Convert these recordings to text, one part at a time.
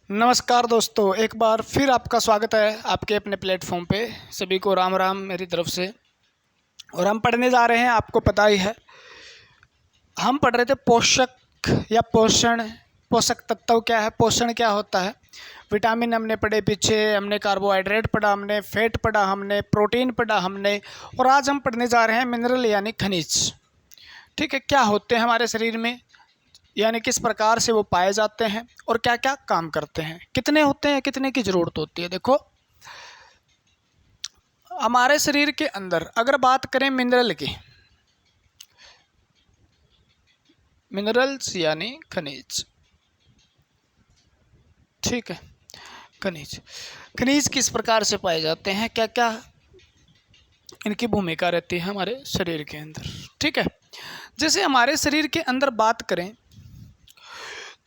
नमस्कार दोस्तों, एक बार फिर आपका स्वागत है आपके अपने प्लेटफॉर्म पे। सभी को राम राम मेरी तरफ से। और हम पढ़ने जा रहे हैं, आपको पता ही है, हम पढ़ रहे थे पोषक या पोषण। पोषक तत्व क्या है, पोषण क्या होता है। विटामिन हमने पढ़े पीछे, हमने कार्बोहाइड्रेट पढ़ा, हमने फैट पढ़ा, हमने प्रोटीन पढ़ा हमने। और आज हम पढ़ने जा रहे हैं मिनरल यानी खनिज। ठीक है, क्या होते हैं हमारे शरीर में, यानी किस प्रकार से वो पाए जाते हैं और क्या क्या काम करते हैं, कितने होते हैं, कितने की ज़रूरत होती है। देखो, हमारे शरीर के अंदर अगर बात करें मिनरल की, मिनरल्स यानी खनिज। ठीक है, खनिज खनिज किस प्रकार से पाए जाते हैं, क्या क्या इनकी भूमिका रहती है हमारे शरीर के अंदर। ठीक है, जैसे हमारे शरीर के अंदर बात करें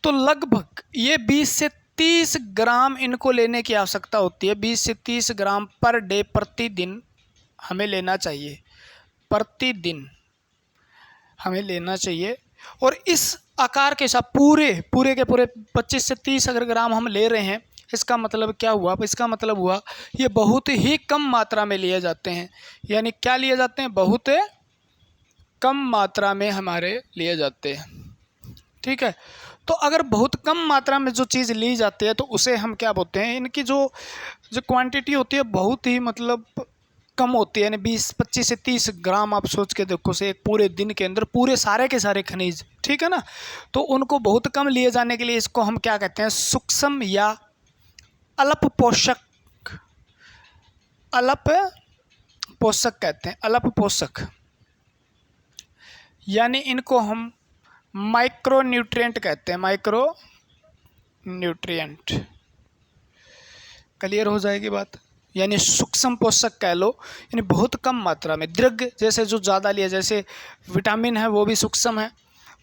तो लगभग ये 20 से 30 ग्राम इनको लेने की आवश्यकता होती है। 20 से 30 ग्राम पर डे, प्रतिदिन हमें लेना चाहिए। प्रतिदिन हमें लेना चाहिए। और इस आकार के साथ पूरे के पूरे 25 से 30 अगर ग्राम हम ले रहे हैं, इसका मतलब क्या हुआ, इसका मतलब हुआ ये बहुत ही कम मात्रा में लिए जाते हैं। यानी क्या लिए जाते हैं, बहुत कम मात्रा में हमारे लिए जाते हैं। ठीक है, तो अगर बहुत कम मात्रा में जो चीज़ ली जाती है तो उसे हम क्या बोलते हैं, इनकी जो क्वांटिटी होती है बहुत ही मतलब कम होती है। यानी 20-25 से 30 ग्राम आप सोच के देखो से एक पूरे दिन के अंदर पूरे सारे के सारे खनिज, ठीक है ना। तो उनको बहुत कम लिए जाने के लिए इसको हम क्या कहते हैं, सूक्ष्म या अल्प पोषक, अल्प पोषक कहते हैं। अल्प पोषक यानी इनको हम माइक्रो न्यूट्रिएंट कहते हैं। माइक्रो न्यूट्रिएंट, क्लियर हो जाएगी बात। यानी सूक्ष्म पोषक कह लो, यानी बहुत कम मात्रा में। दृढ़ जैसे जो ज़्यादा लिया, जैसे विटामिन है वो भी सूक्ष्म है,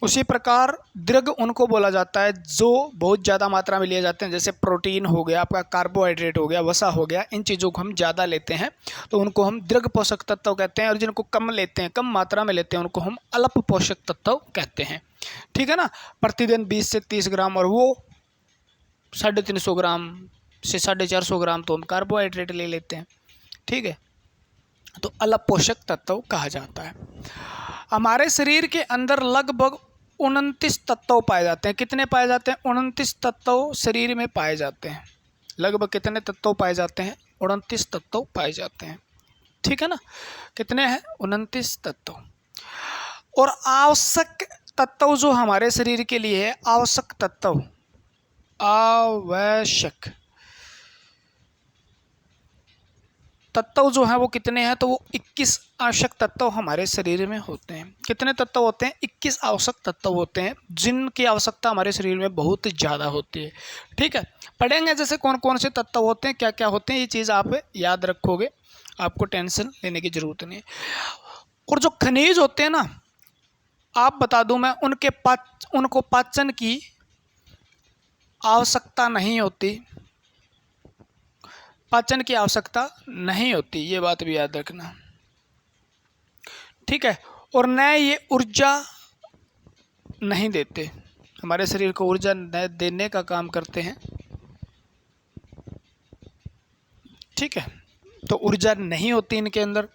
उसी प्रकार दृढ़ उनको बोला जाता है जो बहुत ज़्यादा मात्रा में लिए जाते हैं। जैसे प्रोटीन हो गया, आपका कार्बोहाइड्रेट हो गया, वसा हो गया, इन चीज़ों को हम ज़्यादा लेते हैं तो उनको हम दृढ़ पोषक तत्व कहते हैं। और जिनको कम लेते हैं, कम मात्रा में लेते हैं, उनको हम अल्प पोषक तत्व कहते हैं। ठीक है ना। प्रतिदिन 20 से 30 ग्राम, और वो 350 ग्राम से 450 ग्राम तो हम कार्बोहाइड्रेट ले लेते हैं। ठीक है, तो अल्प पोषक तत्व कहा जाता है। हमारे शरीर के अंदर लगभग 29 तत्व पाए जाते हैं। कितने पाए जाते हैं, 29 तत्व शरीर में पाए जाते हैं। लगभग कितने तत्व पाए जाते हैं, 29 तत्व पाए जाते हैं। ठीक है ना, कितने हैं, 29 तत्व। और आवश्यक तत्व जो हमारे शरीर के लिए है, आवश्यक तत्व, आवश्यक तत्व जो है वो कितने हैं, तो वो 21 आवश्यक तत्व हमारे शरीर में होते हैं। कितने तत्व होते हैं, 21 आवश्यक तत्व होते हैं, जिनकी आवश्यकता हमारे शरीर में बहुत ज़्यादा होती है। ठीक है, पढ़ेंगे जैसे कौन कौन से तत्व होते हैं, क्या क्या होते हैं, ये चीज़ आप याद रखोगे, आपको टेंशन लेने की ज़रूरत नहीं। और जो खनिज होते हैं ना, आप बता दूं मैं, उनको पाचन की आवश्यकता नहीं होती, पाचन की आवश्यकता नहीं होती, ये बात भी याद रखना। ठीक है, और न ये ऊर्जा नहीं देते, हमारे शरीर को ऊर्जा देने का काम करते हैं। ठीक है, तो ऊर्जा नहीं होती इनके अंदर,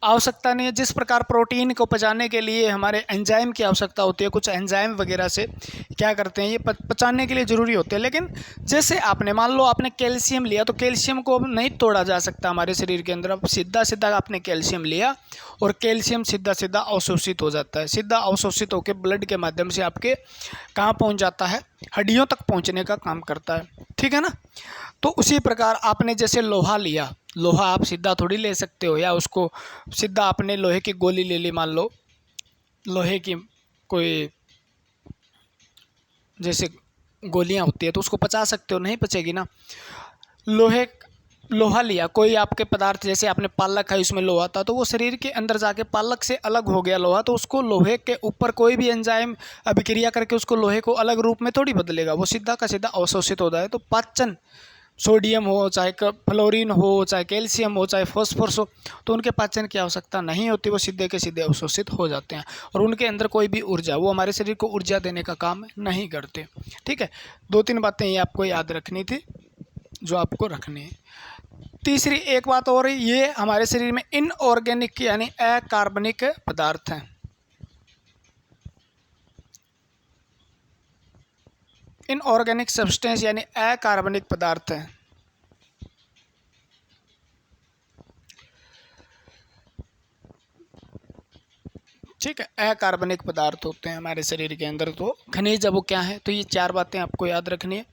आवश्यकता नहीं है। जिस प्रकार प्रोटीन को पचाने के लिए हमारे एंजाइम की आवश्यकता होती है, कुछ एंजाइम वगैरह से क्या करते हैं, ये पचाने के लिए ज़रूरी होते हैं। लेकिन जैसे आपने मान लो आपने कैल्शियम लिया, तो कैल्शियम को अब नहीं तोड़ा जा सकता हमारे शरीर के अंदर। अब सीधा सीधा आपने कैल्शियम लिया और कैल्शियम सीधा सीधा अवशोषित हो जाता है। सीधा अवशोषित होकर ब्लड के माध्यम से आपके कहाँ पहुँच जाता है, हड्डियों तक पहुँचने का काम करता है। ठीक है ना। तो उसी प्रकार आपने जैसे लोहा लिया, लोहा आप सीधा थोड़ी ले सकते हो, या उसको सीधा आपने लोहे की गोली ले ली, मान लो लोहे की कोई जैसे गोलियां होती है, तो उसको पचा सकते हो, नहीं पचेगी ना। लोहा लिया, कोई आपके पदार्थ, जैसे आपने पालक खाई, उसमें लोहा था, तो वो शरीर के अंदर जाके पालक से अलग हो गया लोहा, तो उसको लोहे के ऊपर कोई भी एंजाइम अभिक्रिया करके उसको लोहे को अलग रूप में थोड़ी बदलेगा, वो सीधा का सीधा अवशोषित होता है। तो पाचन सोडियम हो, चाहे फ्लोरीन हो, चाहे कैल्शियम हो, चाहे फॉस्फोरस हो, तो उनके पाचन की आवश्यकता नहीं होती, वो सीधे के सीधे अवशोषित हो जाते हैं और उनके अंदर कोई भी ऊर्जा, वो हमारे शरीर को ऊर्जा देने का काम नहीं करते। ठीक है, 2-3 बातें ये आपको याद रखनी थी जो आपको रखनी है। तीसरी एक बात और, ये हमारे शरीर में इनऑर्गेनिक यानी अकार्बनिक पदार्थ हैं। इनऑर्गेनिक सब्सटेंस यानी अकार्बनिक पदार्थ हैं। ठीक है, अकार्बनिक पदार्थ होते हैं हमारे शरीर के अंदर। तो खनिज अब वो क्या है, तो ये 4 बातें आपको याद रखनी है।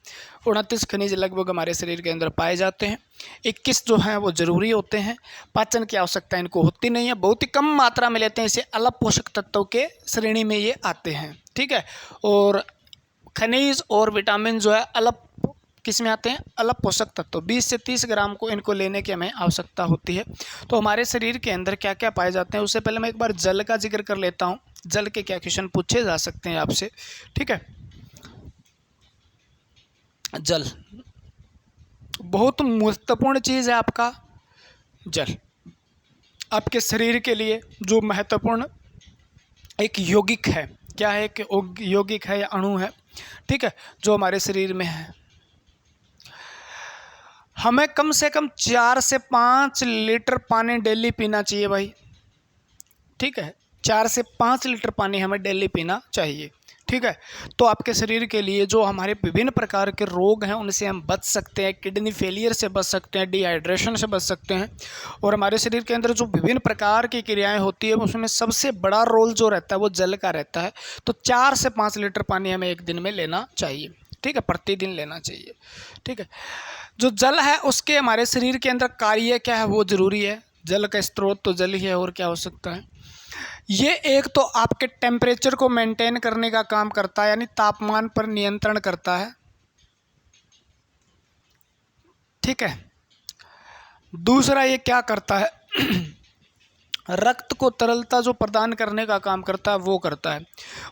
29 खनिज लगभग हमारे शरीर के अंदर पाए जाते हैं। 21 जो हैं वो ज़रूरी होते हैं, पाचन की आवश्यकता इनको होती नहीं है, बहुत ही कम मात्रा में लेते हैं, इसे अलग पोषक तत्वों के श्रेणी में ये आते हैं। ठीक है, और खनिज और विटामिन जो है अलग किस में आते हैं, अलग पोषक तत्व। 20 से 30 ग्राम को इनको लेने की हमें आवश्यकता होती है। तो हमारे शरीर के अंदर क्या क्या पाए जाते हैं, उससे पहले मैं एक बार जल का जिक्र कर लेता हूँ। जल के क्या क्वेश्चन पूछे जा सकते हैं आपसे। ठीक है, जल बहुत महत्वपूर्ण चीज़ है आपका जल, आपके शरीर के लिए जो महत्वपूर्ण एक यौगिक है। क्या है कि यौगिक है या अणु है, ठीक है, जो हमारे शरीर में है। हमें कम से कम 4 से 5 लीटर पानी डेली पीना चाहिए भाई। ठीक है, 4 से 5 लीटर पानी हमें डेली पीना चाहिए। ठीक है, तो आपके शरीर के लिए जो हमारे विभिन्न प्रकार के रोग हैं उनसे हम बच सकते हैं, किडनी फेलियर से बच सकते हैं, डिहाइड्रेशन से बच सकते हैं, और हमारे शरीर के अंदर जो विभिन्न प्रकार की क्रियाएं होती है उसमें सबसे बड़ा रोल जो रहता है वो जल का रहता है। तो 4 से 5 लीटर पानी हमें एक दिन में लेना चाहिए। ठीक है, प्रतिदिन लेना चाहिए। ठीक है, जो जल है उसके हमारे शरीर के अंदर कार्य क्या है वो ज़रूरी है। जल का स्रोत तो जल ही है, और क्या हो सकता है। ये एक तो आपके टेम्परेचर को मेंटेन करने का काम करता है, यानी तापमान पर नियंत्रण करता है। ठीक है, दूसरा ये क्या करता है रक्त को तरलता जो प्रदान करने का काम करता है वो करता है।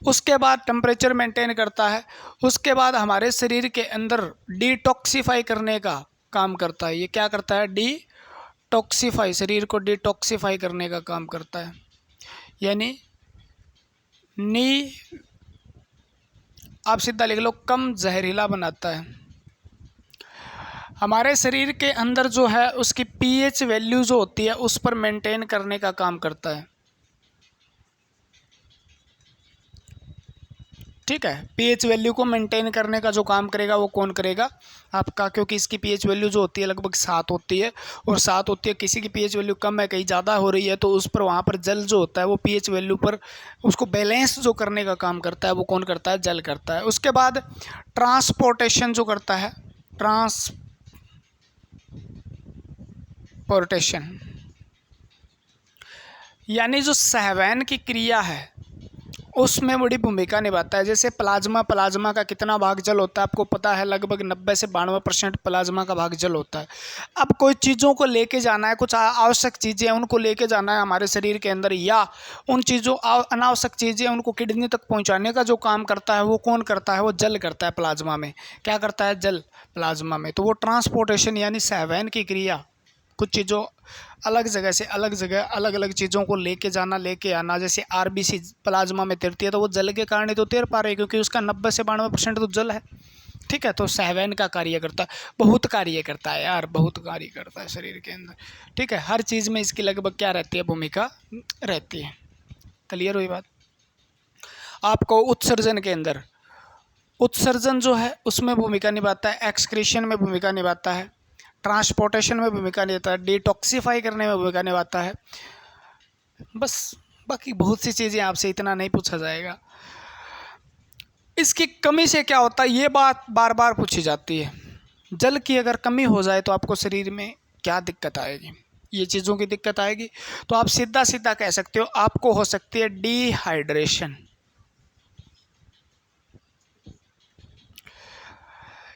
उसके बाद टेम्परेचर मेंटेन करता है। उसके बाद हमारे शरीर के अंदर डिटॉक्सिफाई करने का काम करता है। ये क्या करता है, डिटॉक्सिफाई, शरीर को डिटॉक्सिफाई करने का काम करता है, यानी आप सीधा लिख लो, कम जहरीला बनाता है। हमारे शरीर के अंदर जो है उसकी पीएच वैल्यू जो होती है उस पर मेंटेन करने का काम करता है। ठीक है, पीएच वैल्यू को मेंटेन करने का जो काम करेगा वो कौन करेगा, आपका, क्योंकि इसकी पीएच वैल्यू जो होती है लगभग 7 होती है, और 7 होती है। किसी की पीएच वैल्यू कम है, कहीं ज़्यादा हो रही है, तो उस पर वहाँ पर जल जो होता है वो पीएच वैल्यू पर उसको बैलेंस जो करने का काम करता है वो कौन करता है, जल करता है। उसके बाद ट्रांसपोर्टेशन जो करता है, ट्रांसपोर्टेशन यानी जो सहवन की क्रिया है उसमें बड़ी भूमिका निभाता है। जैसे प्लाज्मा का कितना भाग जल होता है आपको पता है, लगभग 90 से 92% प्लाज्मा का भाग जल होता है। अब कोई चीज़ों को लेके जाना है, कुछ आवश्यक चीज़ें उनको लेके जाना है हमारे शरीर के अंदर, या उन चीज़ों अनावश्यक चीज़ें उनको किडनी तक पहुंचाने का जो काम करता है वो कौन करता है, वो जल करता है। प्लाज्मा में क्या करता है, जल प्लाज्मा में। तो वो ट्रांसपोर्टेशन यानी सहवन की क्रिया, कुछ चीज़ों अलग जगह से अलग जगह अलग अलग चीज़ों को लेके जाना, लेके आना। जैसे आरबीसी प्लाज्मा में तैरती है तो वो जल के कारण ही तो तैर पा रही है, क्योंकि उसका 90 से 92% तो जल है। ठीक है, तो सहवन का कार्य करता है, बहुत कार्य करता है यार, बहुत कार्य करता है शरीर के अंदर। ठीक है, हर चीज़ में इसकी लगभग क्या रहती है, भूमिका रहती है। क्लियर हुई बात। आपको उत्सर्जन के अंदर, उत्सर्जन जो है उसमें भूमिका निभाता है, एक्सक्रीशन में भूमिका निभाता है, ट्रांसपोर्टेशन में भूमिका निभाता है, डिटॉक्सिफाई करने में भूमिका निभाता है। बस, बाकी बहुत सी चीज़ें आपसे इतना नहीं पूछा जाएगा। इसकी कमी से क्या होता है, ये बात बार बार पूछी जाती है। जल की अगर कमी हो जाए तो आपको शरीर में क्या दिक्कत आएगी, ये चीज़ों की दिक्कत आएगी। तो आप सीधा सीधा कह सकते हो आपको हो सकती है डिहाइड्रेशन।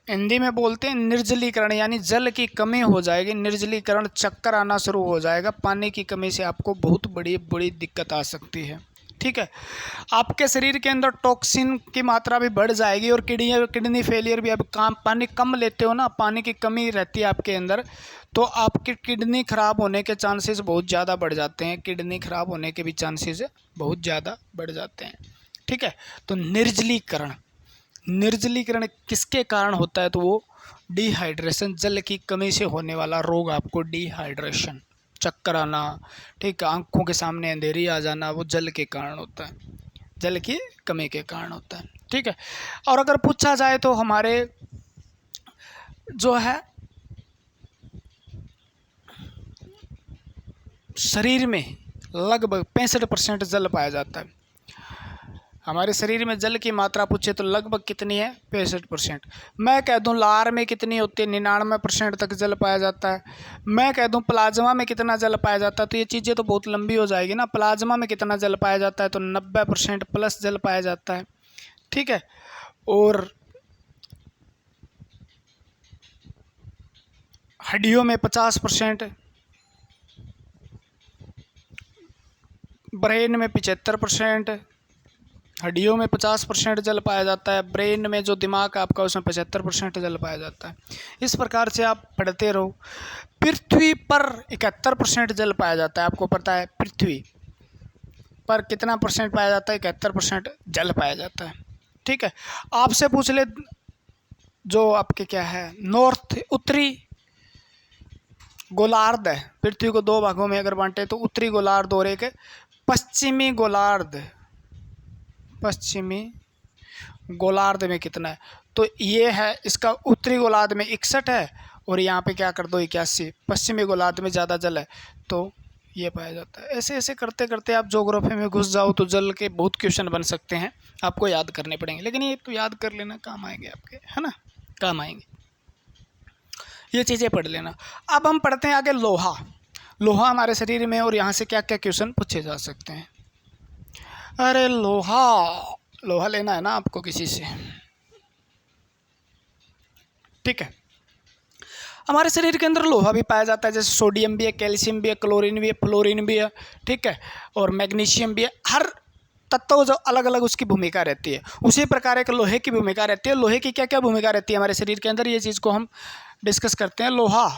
हिंदी में बोलते हैं निर्जलीकरण, यानी जल की कमी हो जाएगी, निर्जलीकरण, चक्कर आना शुरू हो जाएगा। पानी की कमी से आपको बहुत बड़ी बड़ी दिक्कत आ सकती है। ठीक है। आपके शरीर के अंदर टॉक्सिन की मात्रा भी बढ़ जाएगी और किडनी फेलियर भी। अब पानी कम लेते हो ना, पानी की कमी रहती है आपके अंदर, तो आपकी किडनी खराब होने के चांसेस बहुत ज़्यादा बढ़ जाते हैं। किडनी खराब होने के भी चांसेस बहुत ज़्यादा बढ़ जाते हैं, ठीक है। तो निर्जलीकरण किसके कारण होता है? तो वो डिहाइड्रेशन, जल की कमी से होने वाला रोग आपको डिहाइड्रेशन, चक्कर आना, ठीक है, आंखों के सामने अंधेरी आ जाना, वो जल के कारण होता है, जल की कमी के कारण होता है, ठीक है। और अगर पूछा जाए तो हमारे जो है शरीर में लगभग 65% जल पाया जाता है। हमारे शरीर में जल की मात्रा पूछे तो लगभग कितनी है? 65%। मैं कह दूं लार में कितनी होती है? 99% तक जल पाया जाता है। मैं कह दूं प्लाज्मा में कितना जल पाया जाता है, तो ये चीज़ें तो बहुत लंबी हो जाएगी ना। प्लाज्मा में कितना जल पाया जाता है? तो 90% प्लस जल पाया जाता है, ठीक है। और हड्डियों में 50%, ब्रेन में 75%, हड्डियों में 50% जल पाया जाता है, ब्रेन में जो दिमाग आपका उसमें 75% जल पाया जाता है। इस प्रकार से आप पढ़ते रहो। पृथ्वी पर 71% जल पाया जाता है। आपको पता है पृथ्वी पर कितना परसेंट पाया जाता है? 71% जल पाया जाता है, ठीक है। आपसे पूछ ले जो आपके क्या है नॉर्थ, उत्तरी गोलार्ध है। पृथ्वी को दो भागों में अगर बांटे तो उत्तरी गोलार्ध और एक पश्चिमी गोलार्ध। पश्चिमी गोलार्ध में कितना है? तो ये है इसका उत्तरी गोलार्ध में 61 है और यहाँ पे क्या कर दो 81। पश्चिमी गोलार्ध में ज़्यादा जल है तो ये पाया जाता है। ऐसे ऐसे करते करते आप ज्योग्राफी में घुस जाओ तो जल के बहुत क्वेश्चन बन सकते हैं, आपको याद करने पड़ेंगे। लेकिन ये तो याद कर लेना, काम आएंगे आपके, है ना, काम आएंगे, ये चीज़ें पढ़ लेना। अब हम पढ़ते हैं आगे लोहा। लोहा हमारे शरीर में और यहाँ से क्या क्या क्वेश्चन पूछे जा सकते हैं। अरे लोहा लेना है ना आपको किसी से, ठीक है। हमारे शरीर के अंदर लोहा भी पाया जाता है, जैसे सोडियम भी है, कैल्शियम भी है, क्लोरीन भी है, फ्लोरीन भी है, ठीक है, और मैग्नीशियम भी है। हर तत्व जो अलग अलग उसकी भूमिका रहती है, उसी प्रकार एक लोहे की भूमिका रहती है। लोहे की क्या क्या भूमिका रहती है हमारे शरीर के अंदर, ये चीज़ को हम डिस्कस करते हैं। लोहा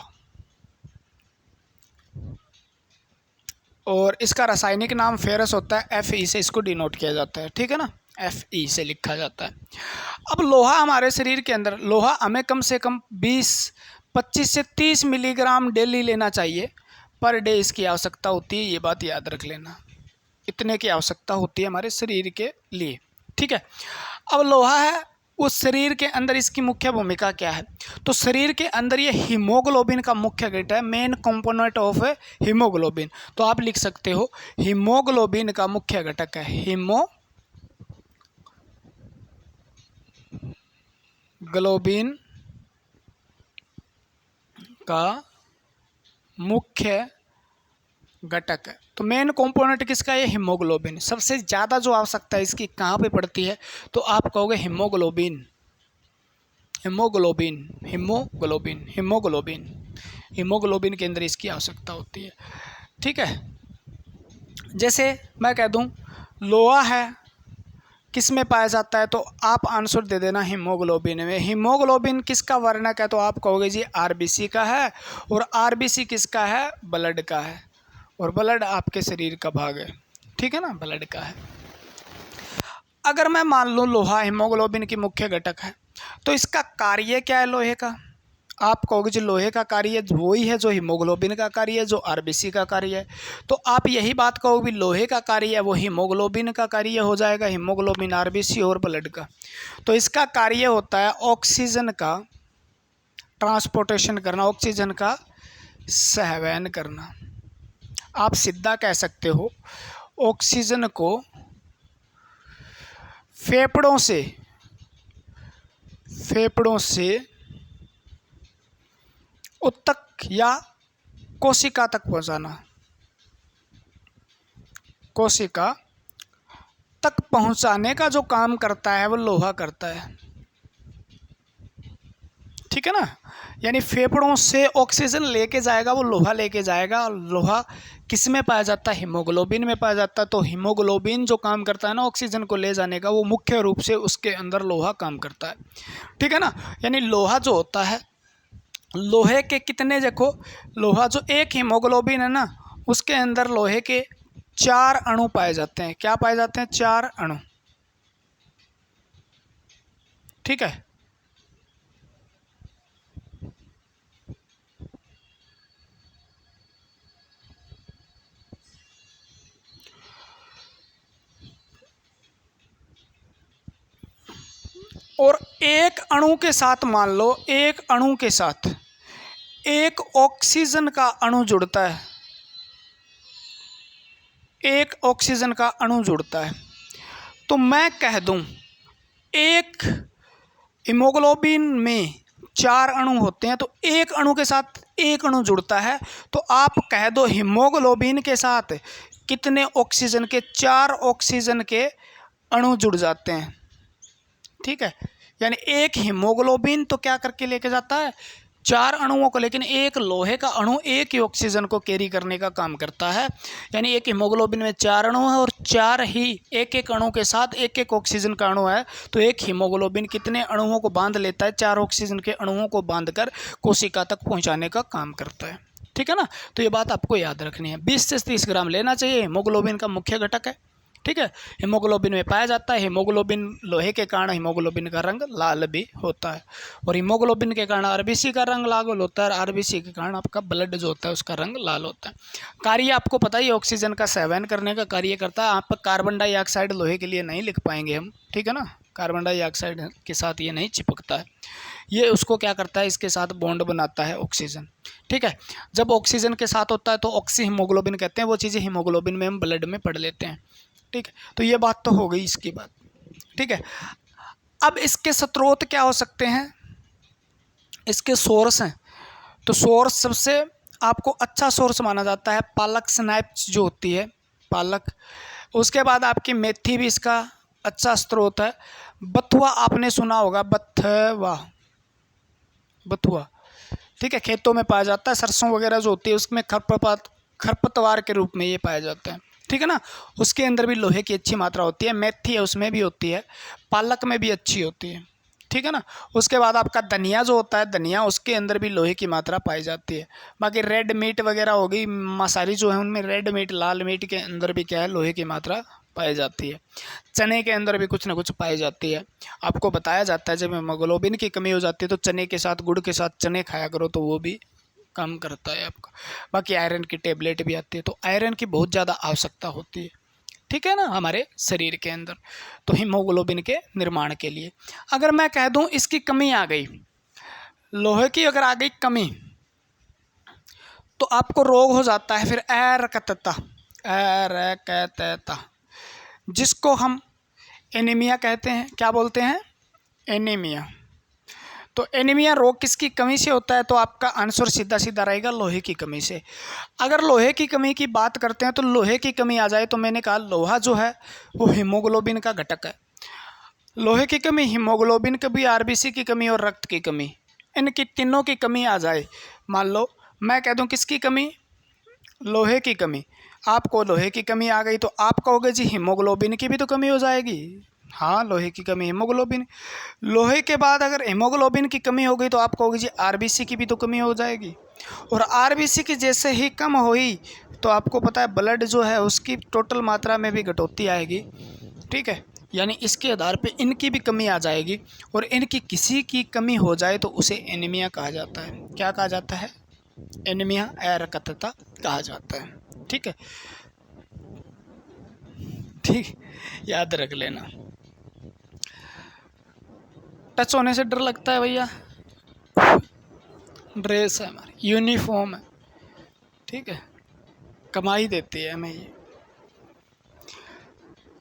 और इसका रासायनिक नाम फेरस होता है, Fe से इसको डिनोट किया जाता है, ठीक है ना, Fe से लिखा जाता है। अब लोहा हमारे शरीर के अंदर, लोहा हमें कम से कम 25 से 30 मिलीग्राम डेली लेना चाहिए पर डे, इसकी आवश्यकता होती है, ये बात याद रख लेना। इतने की आवश्यकता होती है हमारे शरीर के लिए, ठीक है। अब लोहा है उस शरीर के अंदर, इसकी मुख्य भूमिका क्या है? तो शरीर के अंदर ये हीमोग्लोबिन का मुख्य घटक है, मेन कंपोनेंट ऑफ हीमोग्लोबिन। तो आप लिख सकते हो हीमोग्लोबिन का मुख्य घटक है, हीमोग्लोबिन का मुख्य घटक है। तो मेन कंपोनेंट किसका है? हीमोग्लोबिन। सबसे ज़्यादा जो आवश्यकता है इसकी कहाँ पे पड़ती है? तो आप कहोगे haemoglobin, haemoglobin, haemoglobin, haemoglobin, haemoglobin के अंदर इसकी आवश्यकता होती है, ठीक है। जैसे मैं कह दूं लोहा है किस में पाया जाता है, तो आप आंसर दे देना हीमोग्लोबिन में। हीमोग्लोबिन किसका वर्णक है? तो आप कहोगे जी आरबीसी का है, और आरबीसी किसका है? ब्लड का है, और ब्लड आपके शरीर का भाग है, ठीक है ना, ब्लड का है। अगर मैं मान लूँ लोहा हीमोग्लोबिन की मुख्य घटक है, तो इसका कार्य क्या है लोहे का? आप कहोगे जी लोहे का कार्य वही है जो हीमोग्लोबिन का कार्य है, जो आरबीसी का कार्य है। तो आप यही बात कहोगे लोहे का कार्य है वो हीमोग्लोबिन का कार्य हो जाएगा, हीमोग्लोबिन, आरबीसी और ब्लड का। तो इसका कार्य होता है ऑक्सीजन का ट्रांसपोर्टेशन करना, ऑक्सीजन का सहवन करना। आप सीधा कह सकते हो ऑक्सीजन को फेफड़ों से उत्तक या कोशिका तक पहुंचाना, कोशिका तक पहुंचाने का जो काम करता है वो लोहा करता है, ठीक है ना। यानी फेफड़ों से ऑक्सीजन लेके जाएगा, वो लोहा लेके जाएगा। और लोहा किस में पाया जाता है? हीमोग्लोबिन में पाया जाता है। तो हीमोग्लोबिन जो काम करता है ना ऑक्सीजन को ले जाने का, वो मुख्य रूप से उसके अंदर लोहा काम करता है, ठीक है ना। यानी लोहा जो होता है, लोहे के कितने, देखो लोहा जो एक हीमोग्लोबिन है ना, उसके अंदर लोहे के 4 अणु पाए जाते हैं। क्या पाए जाते हैं? 4 अणु, ठीक है। और एक अणु के साथ मान लो, एक अणु के साथ एक ऑक्सीजन का अणु जुड़ता है, एक ऑक्सीजन का अणु जुड़ता है। तो मैं कह दूं एक हीमोग्लोबिन में 4 अणु होते हैं, तो एक अणु के साथ एक अणु जुड़ता है। तो आप कह दो हीमोग्लोबिन के साथ कितने ऑक्सीजन के? 4 ऑक्सीजन के अणु जुड़ जाते हैं, ठीक है। यानी एक हीमोग्लोबिन तो क्या करके लेके जाता है? 4 अणुओं को, लेकिन एक लोहे का अणु एक ही ऑक्सीजन को कैरी करने का काम करता है। यानी एक हीमोग्लोबिन में 4 अणु है और 4 ही एक एक अणु के साथ एक एक ऑक्सीजन का अणु है। तो एक हीमोग्लोबिन कितने अणुओं को बांध लेता है? 4 ऑक्सीजन के अणुओं को बांधकर कोशिका तक पहुंचाने का काम करता है, ठीक है ना। तो ये बात आपको याद रखनी है। 20 से 30 ग्राम लेना चाहिए। हीमोग्लोबिन का मुख्य घटक है, ठीक है। हीमोग्लोबिन में पाया जाता है। हीमोग्लोबिन लोहे के कारण हीमोग्लोबिन का रंग लाल भी होता है, और हीमोग्लोबिन के कारण आरबीसी का रंग लाल होता है, और आरबीसी के कारण आपका ब्लड जो होता है उसका रंग लाल होता है। कार्य आपको पता ही, ऑक्सीजन का सेवन करने का कार्य करता है। आप कार्बन डाइऑक्साइड लोहे के लिए नहीं लिख पाएंगे हम, ठीक है ना। कार्बन डाइऑक्साइड के साथ ये नहीं चिपकता है, ये उसको क्या करता है? इसके साथ बॉन्ड बनाता है ऑक्सीजन, ठीक है। जब ऑक्सीजन के साथ होता है तो ऑक्सी हीमोग्लोबिन कहते हैं। वो चीज़ें हीमोग्लोबिन में हम ब्लड में पढ़ लेते हैं, ठीक है। तो ये बात तो हो गई इसकी बात, ठीक है। अब इसके स्रोत क्या हो सकते हैं? इसके सोर्स हैं। तो सोर्स सबसे आपको अच्छा सोर्स माना जाता है पालक स्नैप्स जो होती है, पालक। उसके बाद आपकी मेथी भी इसका अच्छा स्रोत है। बथुआ आपने सुना होगा, बथुआ, बथुआ, ठीक है, खेतों में पाया जाता है। सरसों वगैरह जो होती है उसमें खरपतवार के रूप में ये पाया जाता है, ठीक है ना। उसके अंदर भी लोहे की अच्छी मात्रा होती है। मेथी है उसमें भी होती है, पालक में भी अच्छी होती है, ठीक है ना। उसके बाद आपका धनिया जो होता है, धनिया, उसके अंदर भी लोहे की मात्रा पाई जाती है। बाकी रेड मीट वगैरह हो गई, मसारी जो है उनमें रेड मीट, लाल मीट के अंदर भी क्या है? लोहे की मात्रा पाई जाती है। चने के अंदर भी कुछ ना कुछ पाई जाती है। आपको बताया जाता है जब हीमोग्लोबिन की कमी हो जाती है तो चने के साथ, गुड़ के साथ चने खाया करो, तो वो भी कम करता है आपका। बाकी आयरन की टेबलेट भी आती है। तो आयरन की बहुत ज़्यादा आवश्यकता होती है, ठीक है ना, हमारे शरीर के अंदर, तो हीमोग्लोबिन के निर्माण के लिए। अगर मैं कह दूं इसकी कमी आ गई, लोहे की अगर आ गई कमी, तो आपको रोग हो जाता है फिर अरक्तता, जिसको हम एनीमिया कहते हैं। क्या बोलते हैं? एनीमिया। तो एनीमिया रोग किसकी कमी से होता है? तो आपका आंसर सीधा सीधा रहेगा लोहे की कमी से। अगर लोहे की कमी की बात करते हैं तो लोहे की कमी आ जाए, तो मैंने कहा लोहा जो है वो हीमोग्लोबिन का घटक है। लोहे की कमी, हीमोग्लोबिन की भी, आरबीसी की कमी और रक्त की कमी, इनकी तीनों की कमी आ जाए, मान लो मैं कह दूं किसकी कमी? लोहे की कमी। आपको लोहे की कमी आ गई तो आप कहोगे जी हीमोग्लोबिन की भी तो कमी हो जाएगी। हाँ, लोहे की कमी, हीमोग्लोबिन। लोहे के बाद अगर हीमोग्लोबिन की कमी हो गई तो आप कहोगे जी आरबीसी की भी तो कमी हो जाएगी। और आरबीसी की जैसे ही कम हुई तो आपको पता है ब्लड जो है उसकी टोटल मात्रा में भी कटौती आएगी, ठीक है। यानी इसके आधार पे इनकी भी कमी आ जाएगी, और इनकी किसी की कमी हो जाए तो उसे एनीमिया कहा जाता है। क्या कहा जाता है? एनीमिया, अरक्तता कहा जाता है, ठीक है। ठीक, याद रख लेना। टच होने से डर लगता है भैया, ड्रेस है हमारी, यूनिफॉर्म है, ठीक है, कमाई देती है हमें ये।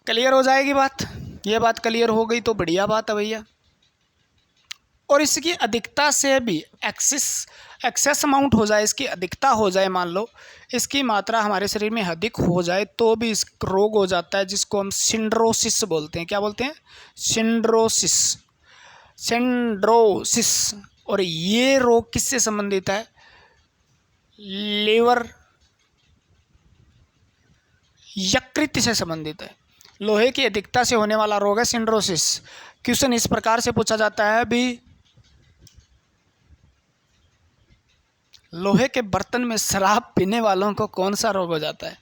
क्लियर हो जाएगी बात? ये बात क्लियर हो गई तो बढ़िया बात है भैया। और इसकी अधिकता से भी एक्सेस अमाउंट हो जाए, इसकी अधिकता हो जाए, मान लो इसकी मात्रा हमारे शरीर में अधिक हो जाए तो भी इस रोग हो जाता है जिसको हम सिंड्रोसिस बोलते हैं। क्या बोलते हैं? सिंड्रोसिस, सिंड्रोसिस। और ये रोग किससे संबंधित है? लीवर यकृत से संबंधित है। लोहे की अधिकता से होने वाला रोग है सिंड्रोसिस। क्वेश्चन इस प्रकार से पूछा जाता है भी, लोहे के बर्तन में शराब पीने वालों को कौन सा रोग हो जाता है?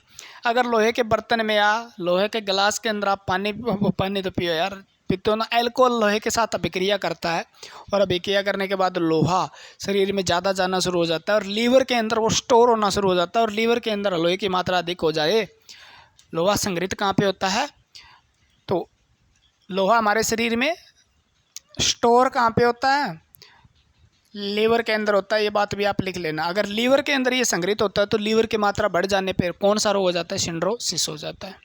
अगर लोहे के बर्तन में या लोहे के गिलास के अंदर आप पानी तो पियो यार, पीते हो ना, अल्कोहल लोहे के साथ अभिक्रिया करता है और अभिक्रिया करने के बाद लोहा शरीर में ज़्यादा जाना शुरू हो जाता है और लीवर के अंदर वो स्टोर होना शुरू हो जाता है और लीवर के अंदर लोहे की मात्रा अधिक हो जाए। लोहा संग्रहित कहाँ पे होता है? तो लोहा हमारे शरीर में स्टोर कहाँ पे होता है? लीवर के अंदर होता है। ये बात भी आप लिख लेना। अगर लीवर के अंदर ये संग्रहित होता है तो लीवर की मात्रा बढ़ जाने पर कौन सा रोग हो जाता है? सिंड्रोसिस हो जाता है।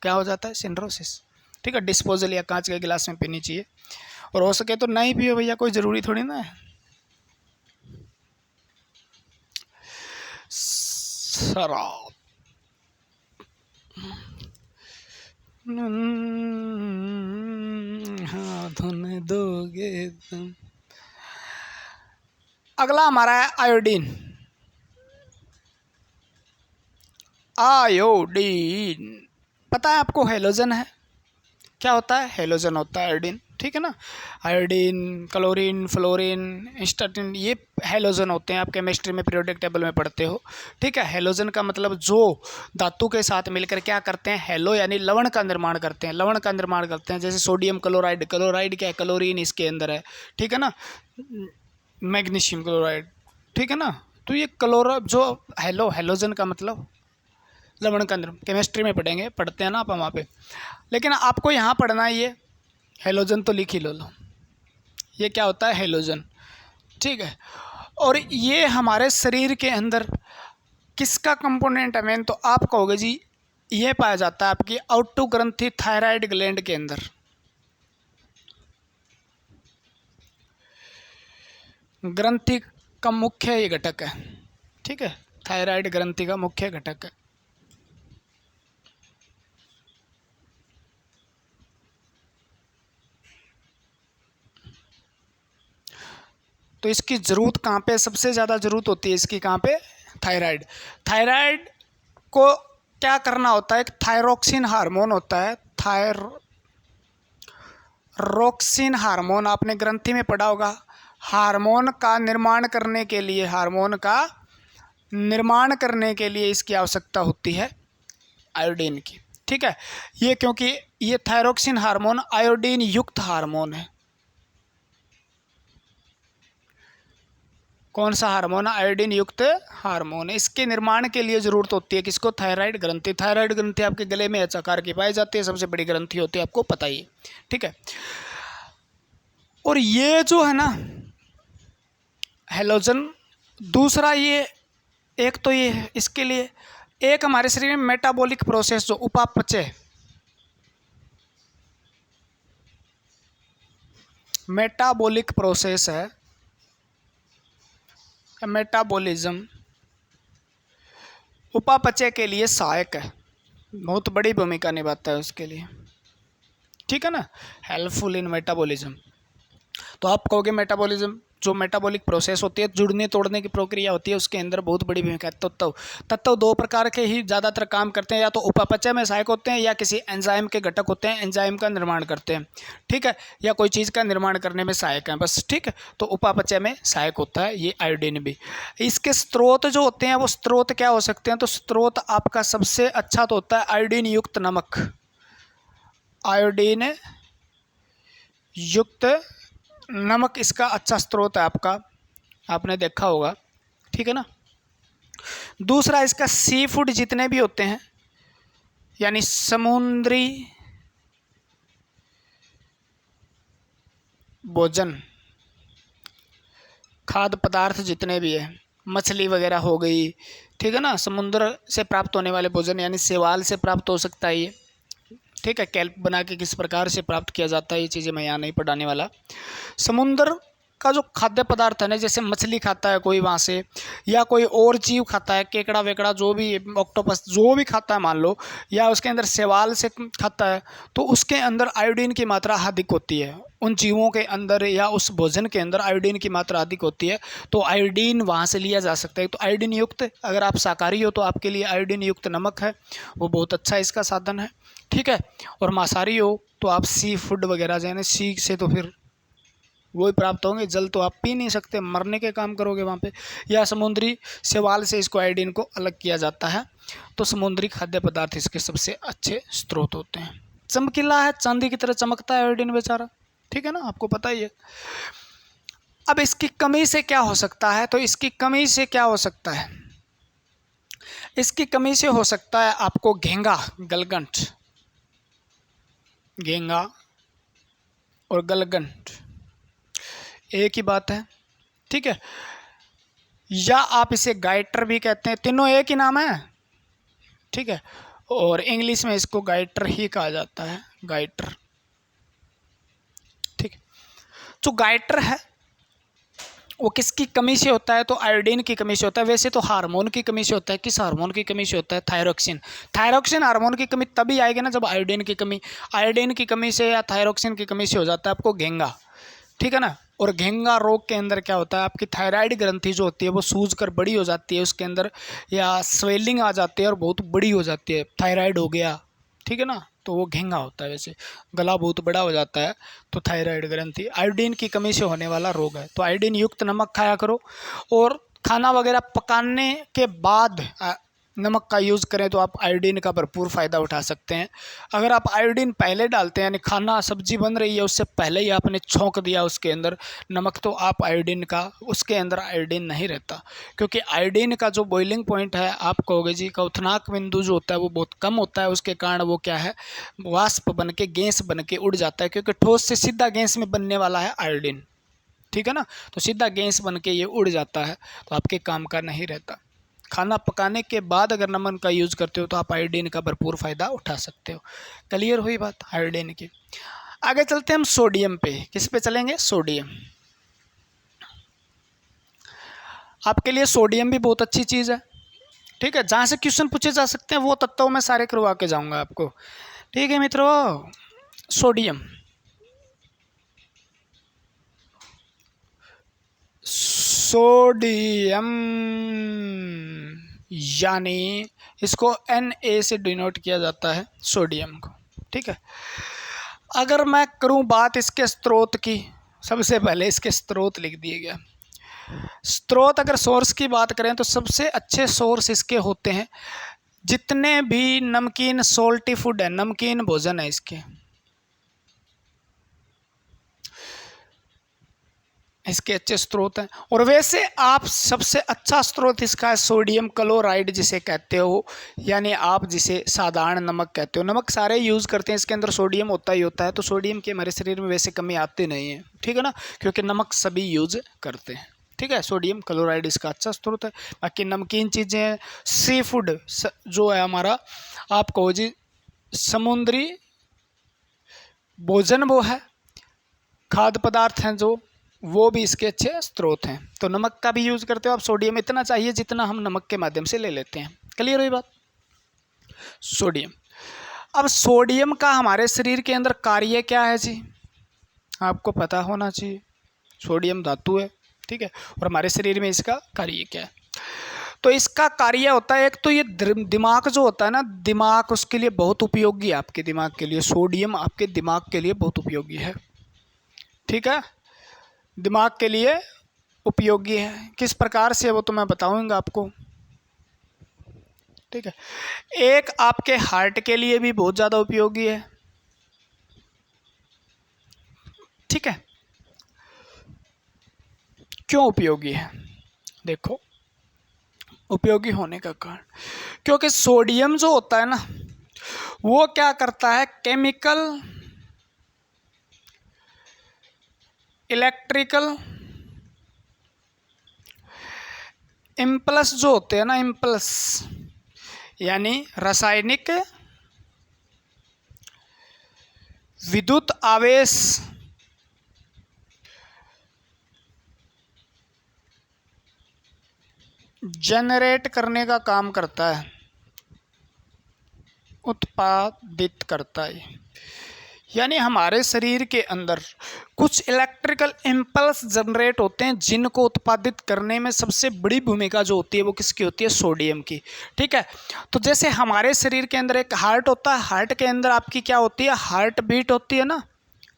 क्या हो जाता है? सिंड्रोसिस। ठीक है, डिस्पोजल या कांच के गिलास में पीनी चाहिए और हो सके तो नहीं पियो भैया, कोई ज़रूरी थोड़ी ना है। शराब धुन दोगे तुम। अगला हमारा है आयोडीन। आयोडीन पता है आपको? हेलोजन है। क्या होता है? हेलोजन होता है आयोडीन। ठीक है ना, आयोडीन, क्लोरीन, फ्लोरीन, स्टार्टिन, ये हेलोजन होते हैं। आप केमिस्ट्री में पीरियोडिक टेबल में पढ़ते हो। ठीक है, हेलोजन का मतलब जो धातु के साथ मिलकर क्या करते हैं? हेलो यानी लवण का निर्माण करते हैं। लवण का निर्माण करते हैं, जैसे सोडियम क्लोराइड। क्लोराइड क्या है? क्लोरीन इसके अंदर है। ठीक है ना, मैग्नीशियम क्लोराइड। ठीक है ना, तो ये क्लोरो जो हेलोजन का मतलब लवण का निर्माण, केमिस्ट्री में पढ़ते हैं ना आप वहाँ पे। लेकिन आपको यहाँ पढ़ना है ये हेलोजन, तो लिख ही लो। ये क्या होता है? हेलोजन। ठीक है, और ये हमारे शरीर के अंदर किसका कंपोनेंट है मेन? तो आप कहोगे जी ये पाया जाता है आपकी आउटू ग्रंथि थायराइड ग्लैंड के अंदर। ग्रंथि का मुख्य ये घटक है। ठीक है, थायराइड ग्रंथि का मुख्य घटक है। तो इसकी ज़रूरत कहाँ पे सबसे ज़्यादा ज़रूरत होती है? इसकी कहाँ पे? थायराइड। थायराइड को क्या करना होता है? एक थायरोक्सिन हार्मोन होता है। थायरोक्सिन हार्मोन आपने ग्रंथि में पढ़ा होगा। हार्मोन का निर्माण करने के लिए इसकी आवश्यकता होती है आयोडीन की। ठीक है, ये क्योंकि ये थायरोक्सिन हार्मोन आयोडीन युक्त हार्मोन है। कौन सा हार्मोन? आयोडीन युक्त हार्मोन। इसके निर्माण के लिए ज़रूरत होती है किसको? थायराइड ग्रंथि। थायराइड ग्रंथि आपके गले में एच आकार की पाई जाती है, सबसे बड़ी ग्रंथि होती है, आपको पता ही है। ठीक है, और ये जो है ना हेलोजन, दूसरा ये एक तो ये इसके लिए एक हमारे शरीर में मेटाबॉलिक प्रोसेस जो उपापचय, मेटाबॉलिक प्रोसेस है, मेटाबॉलिज्म उपापचय के लिए सहायक है, बहुत बड़ी भूमिका निभाता है उसके लिए। ठीक है ना, हेल्पफुल इन मेटाबॉलिज्म। तो आप कहोगे मेटाबॉलिज्म जो मेटाबॉलिक प्रोसेस होती है, जुड़ने तोड़ने की प्रक्रिया होती है, उसके अंदर बहुत बड़ी भूमिका है। तत्व दो प्रकार के ही ज़्यादातर काम करते हैं, या तो उपापचय में सहायक होते हैं या किसी एंजाइम के घटक होते हैं, एंजाइम का निर्माण करते हैं। ठीक है, या कोई चीज़ का निर्माण करने में सहायक है बस। ठीक है, तो उपापचय में सहायक होता है ये आयोडीन भी। इसके स्रोत जो होते हैं वो स्रोत क्या हो सकते हैं? तो स्रोत आपका सबसे अच्छा तो होता है आयोडीन युक्त नमक। आयोडीन युक्त नमक इसका अच्छा स्रोत है आपका, आपने देखा होगा। ठीक है ना, दूसरा इसका सी फूड जितने भी होते हैं, यानी समुद्री भोजन, खाद्य पदार्थ जितने भी है, मछली वगैरह हो गई। ठीक है ना, समुद्र से प्राप्त होने वाले भोजन, यानी शैवाल से प्राप्त हो सकता है ये। ठीक है, कैल्प बना के किस प्रकार से प्राप्त किया जाता है ये चीज़ें मैं यहाँ नहीं पढ़ाने वाला। समुद्र का जो खाद्य पदार्थ है ना, जैसे मछली खाता है कोई वहाँ से, या कोई और जीव खाता है, केकड़ा वेकड़ा जो भी, ऑक्टोपस जो भी खाता है मान लो, या उसके अंदर शैवाल से खाता है, तो उसके अंदर आयोडीन की मात्रा अधिक होती है। उन जीवों के अंदर या उस भोजन के अंदर आयोडीन की मात्रा अधिक होती है तो आयोडीन वहाँ से लिया जा सकता है। तो आयोडीन युक्त, अगर आप शाकाहारी हो तो आपके लिए आयोडीन युक्त नमक है वो बहुत अच्छा इसका साधन है, ठीक है। और मांसाहारी हो तो आप सी फूड वगैरह यानी सी से तो फिर वही प्राप्त होंगे, जल तो आप पी नहीं सकते, मरने के काम करोगे वहाँ पे। या समुद्री शैवाल से इसको आयोडीन को अलग किया जाता है। तो समुद्री खाद्य पदार्थ इसके सबसे अच्छे स्रोत होते हैं। चमकीला है, चांदी की तरह चमकता है आयोडीन बेचारा, ठीक है ना, आपको पता ही है। अब इसकी कमी से क्या हो सकता है, तो इसकी कमी से क्या हो सकता है, इसकी कमी से हो सकता है आपको घेंगा, गलगंट, घेंगा और गलगंट एक ही बात है, ठीक है। या आप इसे गाइटर भी कहते हैं, तीनों एक ही नाम है, ठीक है। और इंग्लिश में इसको गाइटर ही कहा जाता है, गाइटर, ठीक है। जो गाइटर है वो किसकी कमी से होता है, तो आयोडीन की कमी से होता है। वैसे तो हार्मोन की कमी से होता है। किस हार्मोन की कमी से होता है, थायरोक्सिन। थायरोक्सिन हार्मोन की कमी तभी आएगी ना जब आयोडीन की कमी, आयोडीन की कमी से या थायरोक्सिन की कमी से हो जाता है आपको घेंगा, ठीक है ना। और घेंगा रोग के अंदर क्या होता है, आपकी थायराइड ग्रंथि जो होती है वो सूज कर बड़ी हो जाती है उसके अंदर, या स्वेलिंग आ जाती है और बहुत बड़ी हो जाती है, थायराइड हो गया, ठीक है ना, तो वो घेंगा होता है। वैसे गला बहुत बड़ा हो जाता है तो थायराइड ग्रंथि, आयोडीन की कमी से होने वाला रोग है। तो आयोडीन युक्त नमक खाया करो, और खाना वगैरह पकाने के बाद नमक का यूज़ करें तो आप आयोडीन का भरपूर फ़ायदा उठा सकते हैं। अगर आप आयोडीन पहले डालते हैं, यानी खाना सब्जी बन रही है उससे पहले ही आपने छौंक दिया उसके अंदर नमक, तो आप आयोडीन का, उसके अंदर आयोडीन नहीं रहता, क्योंकि आयोडीन का जो बॉइलिंग पॉइंट है, आप कहोगे जी क्वथनांक बिंदु जो होता है वो बहुत कम होता है, उसके कारण वो क्या है, वाष्प बन के, गैस बन के उड़ जाता है, क्योंकि ठोस से सीधा गैस में बनने वाला है आयोडीन, ठीक है ना। तो सीधा गैस बन के ये उड़ जाता है, तो आपके काम का नहीं रहता। खाना पकाने के बाद अगर नमक का यूज़ करते हो तो आप आयोडीन का भरपूर फ़ायदा उठा सकते हो। क्लियर हुई बात आयोडीन की। आगे चलते हैं हम सोडियम पे। किस पे चलेंगे, सोडियम। आपके लिए सोडियम भी बहुत अच्छी चीज़ है, ठीक है। जहाँ से क्वेश्चन पूछे जा सकते हैं वो तत्व मैं सारे करवा के जाऊँगा आपको, ठीक है मित्रों। सोडियम, सोडियम यानी इसको Na से डिनोट किया जाता है सोडियम को, ठीक है। अगर मैं करूं बात इसके स्रोत की, सबसे पहले इसके स्रोत लिख दिए गया। स्रोत, अगर सोर्स की बात करें तो सबसे अच्छे सोर्स इसके होते हैं जितने भी नमकीन सोल्टी फूड है, नमकीन भोजन है इसके, इसके अच्छे स्रोत हैं। और वैसे आप सबसे अच्छा स्रोत इसका है सोडियम क्लोराइड जिसे कहते हो, यानी आप जिसे साधारण नमक कहते हो। नमक सारे यूज़ करते हैं, इसके अंदर सोडियम होता ही होता है, तो सोडियम की हमारे शरीर में वैसे कमी आती नहीं है, ठीक है ना, क्योंकि नमक सभी यूज़ करते हैं, ठीक है। सोडियम क्लोराइड इसका अच्छा स्रोत है। बाकी नमकीन चीज़ें, सी फूड जो है हमारा, आप कहो जी समुद्री भोजन वो है, खाद्य पदार्थ हैं जो, वो भी इसके अच्छे स्रोत हैं। तो नमक का भी यूज़ करते हो आप, सोडियम इतना चाहिए जितना हम नमक के माध्यम से ले लेते हैं। क्लियर हुई बात। सोडियम, अब सोडियम का हमारे शरीर के अंदर कार्य क्या है जी, आपको पता होना चाहिए। सोडियम धातु है, ठीक है, और हमारे शरीर में इसका कार्य क्या है, तो इसका कार्य होता है एक तो ये दिमाग जो होता है ना, दिमाग उसके लिए बहुत उपयोगी है, आपके दिमाग के लिए सोडियम आपके दिमाग के लिए बहुत उपयोगी है, ठीक है, दिमाग के लिए उपयोगी है। किस प्रकार से वो तो मैं बताऊंगा आपको, ठीक है। एक आपके हार्ट के लिए भी बहुत ज़्यादा उपयोगी है, ठीक है। क्यों उपयोगी है, देखो उपयोगी होने का कारण, क्योंकि सोडियम जो होता है ना वो क्या करता है, केमिकल, इलेक्ट्रिकल इम्पल्स जो होते हैं ना, इम्पल्स यानी रासायनिक विद्युत आवेश जनरेट करने का काम करता है, उत्पादित करता है, यानी हमारे शरीर के अंदर कुछ इलेक्ट्रिकल इम्पल्स जनरेट होते हैं जिनको उत्पादित करने में सबसे बड़ी भूमिका जो होती है वो किसकी होती है, सोडियम की। ठीक है, तो जैसे हमारे शरीर के अंदर एक हार्ट होता है, हार्ट के अंदर आपकी क्या होती है, हार्ट बीट होती है ना,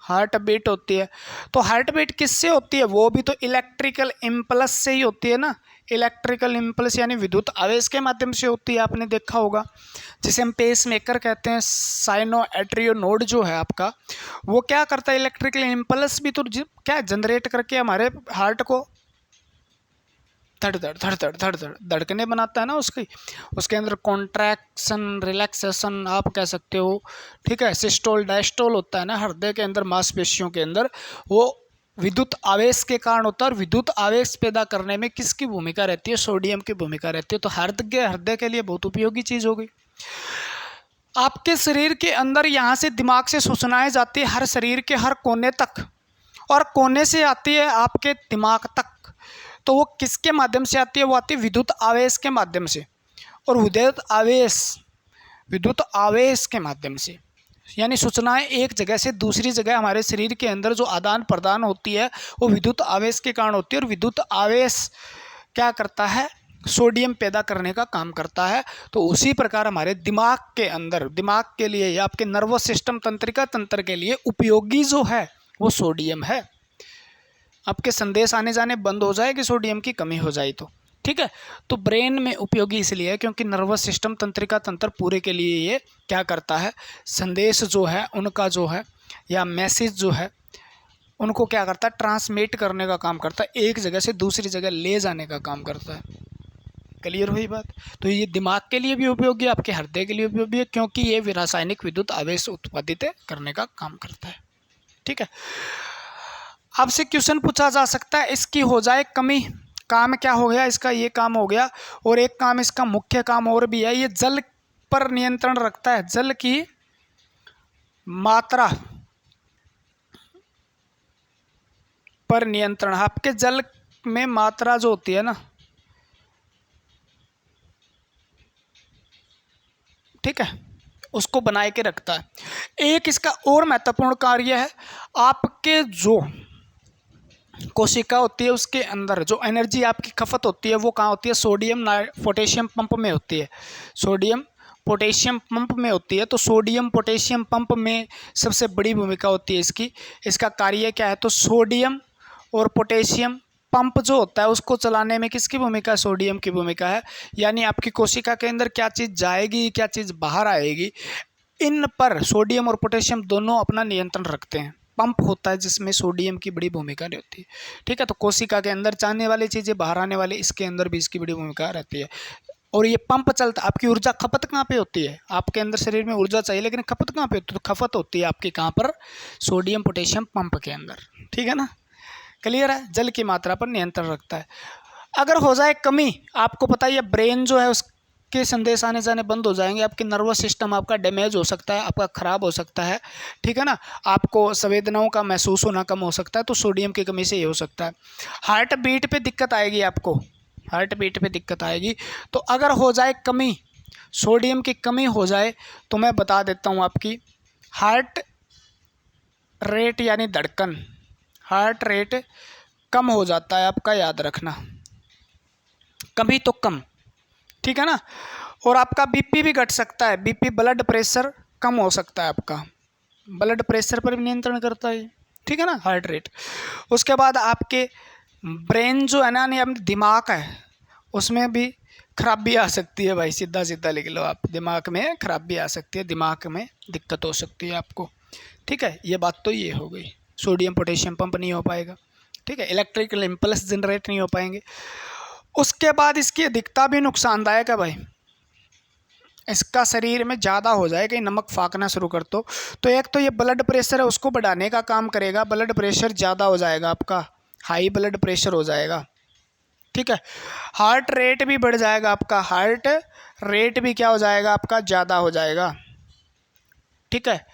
हार्ट बीट होती है। तो हार्ट बीट किससे होती है, वो भी तो इलेक्ट्रिकल इम्पल्स से ही होती है ना। इलेक्ट्रिकल इम्पल्स यानी विद्युत आवेश के माध्यम से होती है, आपने देखा होगा, जिसे हम पेस मेकर कहते हैं। साइनो एट्रियो नोड जो है आपका, वो क्या करता है, इलेक्ट्रिकल इम्पल्स भी तो क्या जनरेट करके हमारे हार्ट को धड़ धड़ धड़ धड़ धड़ धड़ धड़कने बनाता है ना उसके अंदर कॉन्ट्रैक्शन रिलैक्सेशन आप कह सकते हो। ठीक है, सिस्टोल डायस्टोल होता है ना हृदय के अंदर, मांसपेशियों के अंदर, वो विद्युत आवेश के कारण होता है। और विद्युत आवेश पैदा करने में किसकी भूमिका रहती है, सोडियम की भूमिका रहती है। तो हृदय के लिए बहुत उपयोगी चीज़ हो गई। आपके शरीर के अंदर यहाँ से दिमाग से सूचनाएं जाती है हर शरीर के हर कोने तक, और कोने से आती है आपके दिमाग तक। तो वो किसके माध्यम से आती है, वो आती है विद्युत आवेश के माध्यम से। और विद्युत आवेश के माध्यम से, यानी सूचनाएं एक जगह से दूसरी जगह हमारे शरीर के अंदर जो आदान प्रदान होती है वो विद्युत आवेश के कारण होती है। और विद्युत आवेश क्या करता है, सोडियम पैदा करने का काम करता है। तो उसी प्रकार हमारे दिमाग के अंदर, दिमाग के लिए या आपके नर्वस सिस्टम, तंत्रिका तंत्र के लिए उपयोगी जो है वो सोडियम है। आपके संदेश आने जाने बंद हो जाए कि सोडियम की कमी हो जाए तो। ठीक है, तो ब्रेन में उपयोगी इसलिए है क्योंकि नर्वस सिस्टम, तंत्रिका तंत्र पूरे के लिए ये क्या करता है, संदेश जो है उनका जो है या मैसेज जो है उनको क्या करता है, ट्रांसमिट करने का काम करता है, एक जगह से दूसरी जगह ले जाने का काम करता है। क्लियर हुई बात। तो ये दिमाग के लिए भी उपयोगी है, आपके हृदय के लिए उपयोगी है, क्योंकि ये रासायनिक विद्युत आवेश उत्पादित करने का काम करता है। ठीक है, आपसे क्वेश्चन पूछा जा सकता है, इसकी हो जाए कमी, काम क्या हो गया, इसका ये काम हो गया, और एक काम इसका मुख्य काम और भी है, ये जल पर नियंत्रण रखता है, जल की मात्रा पर नियंत्रण। आपके जल में मात्रा जो होती है ना, ठीक है, उसको बनाए के रखता है। एक इसका और महत्वपूर्ण कार्य है, आपके जो कोशिका होती है उसके अंदर जो एनर्जी आपकी खपत होती है वो कहाँ होती है, सोडियम पोटेशियम पंप में होती है, सोडियम पोटेशियम पंप में होती है। तो सोडियम पोटेशियम पंप में सबसे बड़ी भूमिका होती है इसकी। इसका कार्य क्या है, तो सोडियम और पोटेशियम पंप जो होता है उसको चलाने में किसकी भूमिका है, सोडियम की भूमिका है। यानी आपकी कोशिका के अंदर क्या चीज़ जाएगी, क्या चीज़ बाहर आएगी, इन पर सोडियम और पोटेशियम दोनों अपना नियंत्रण रखते हैं। पंप होता है जिसमें सोडियम की बड़ी भूमिका रहती है। ठीक है, तो कोशिका के अंदर जाने वाली चीज़ें बाहर आने वाली, इसके अंदर भी इसकी बड़ी भूमिका रहती है। और ये पंप चलता है, आपकी ऊर्जा खपत कहाँ पे होती है, आपके अंदर शरीर में ऊर्जा चाहिए लेकिन खपत कहाँ पे होती है, तो खपत होती है आपकी कहाँ पर, सोडियम पोटेशियम पंप के अंदर। ठीक है ना, क्लियर है। जल की मात्रा पर नियंत्रण रखता है। अगर हो जाए कमी, आपको पता है ब्रेन जो है उसके संदेश आने जाने बंद हो जाएंगे, आपके नर्वस सिस्टम आपका डैमेज हो सकता है, आपका खराब हो सकता है। ठीक है ना, आपको संवेदनाओं का महसूस होना कम हो सकता है, तो सोडियम की कमी से ये हो सकता है। हार्ट बीट पे दिक्कत आएगी आपको, हार्ट बीट पे दिक्कत आएगी। तो अगर हो जाए कमी, सोडियम की कमी हो जाए, तो मैं बता देता हूँ आपकी हार्ट रेट यानी धड़कन, हार्ट रेट कम हो जाता है आपका, याद रखना, कभी तो कम। ठीक है ना, और आपका बीपी भी घट सकता है, बीपी ब्लड प्रेशर कम हो सकता है, आपका ब्लड प्रेशर पर भी नियंत्रण करता है। ठीक है ना, हार्ट रेट। उसके बाद आपके ब्रेन जो है ना, यानी दिमाग है, उसमें भी खराबी आ सकती है भाई, सीधा सीधा लिख लो आप, दिमाग में खराबी आ सकती है, दिमाग में दिक्कत हो सकती है आपको। ठीक है, ये बात तो ये हो गई, सोडियम पोटेशियम पंप नहीं हो पाएगा। ठीक है, इलेक्ट्रिकल इम्पल्स जनरेट नहीं हो पाएंगे। उसके बाद इसकी अधिकता भी नुकसानदायक है भाई, इसका शरीर में ज़्यादा हो जाए, कहीं नमक फाँकना शुरू कर तो एक तो ये ब्लड प्रेशर है उसको बढ़ाने का काम करेगा, ब्लड प्रेशर ज़्यादा हो जाएगा आपका, हाई ब्लड प्रेशर हो जाएगा। ठीक है, हार्ट रेट भी बढ़ जाएगा आपका, हार्ट रेट भी क्या हो जाएगा आपका, ज़्यादा हो जाएगा। ठीक है,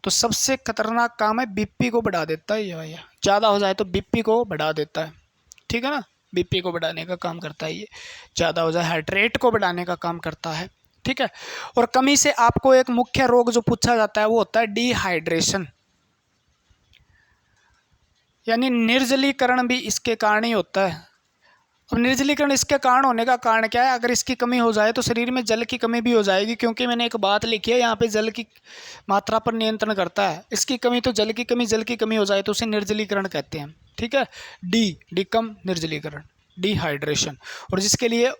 तो सबसे खतरनाक काम है, बीपी को बढ़ा देता है ये भैया, ज़्यादा हो जाए तो बीपी को बढ़ा देता है। ठीक है ना, बीपी को बढ़ाने का काम करता है ये, ज़्यादा हो जाए हार्ट रेट को बढ़ाने का काम करता है। ठीक है, और कमी से आपको एक मुख्य रोग जो पूछा जाता है वो होता है डिहाइड्रेशन। यानी निर्जलीकरण भी इसके कारण ही होता है। अब निर्जलीकरण इसके कारण होने का कारण क्या है? अगर इसकी कमी हो जाए तो शरीर में जल की कमी भी हो जाएगी, क्योंकि मैंने एक बात लिखी है यहाँ पे, जल की मात्रा पर नियंत्रण करता है। इसकी कमी तो जल की कमी हो जाए तो उसे निर्जलीकरण कहते हैं। ठीक है, डी कम निर्जलीकरण, डिहाइड्रेशन। और जिसके लिए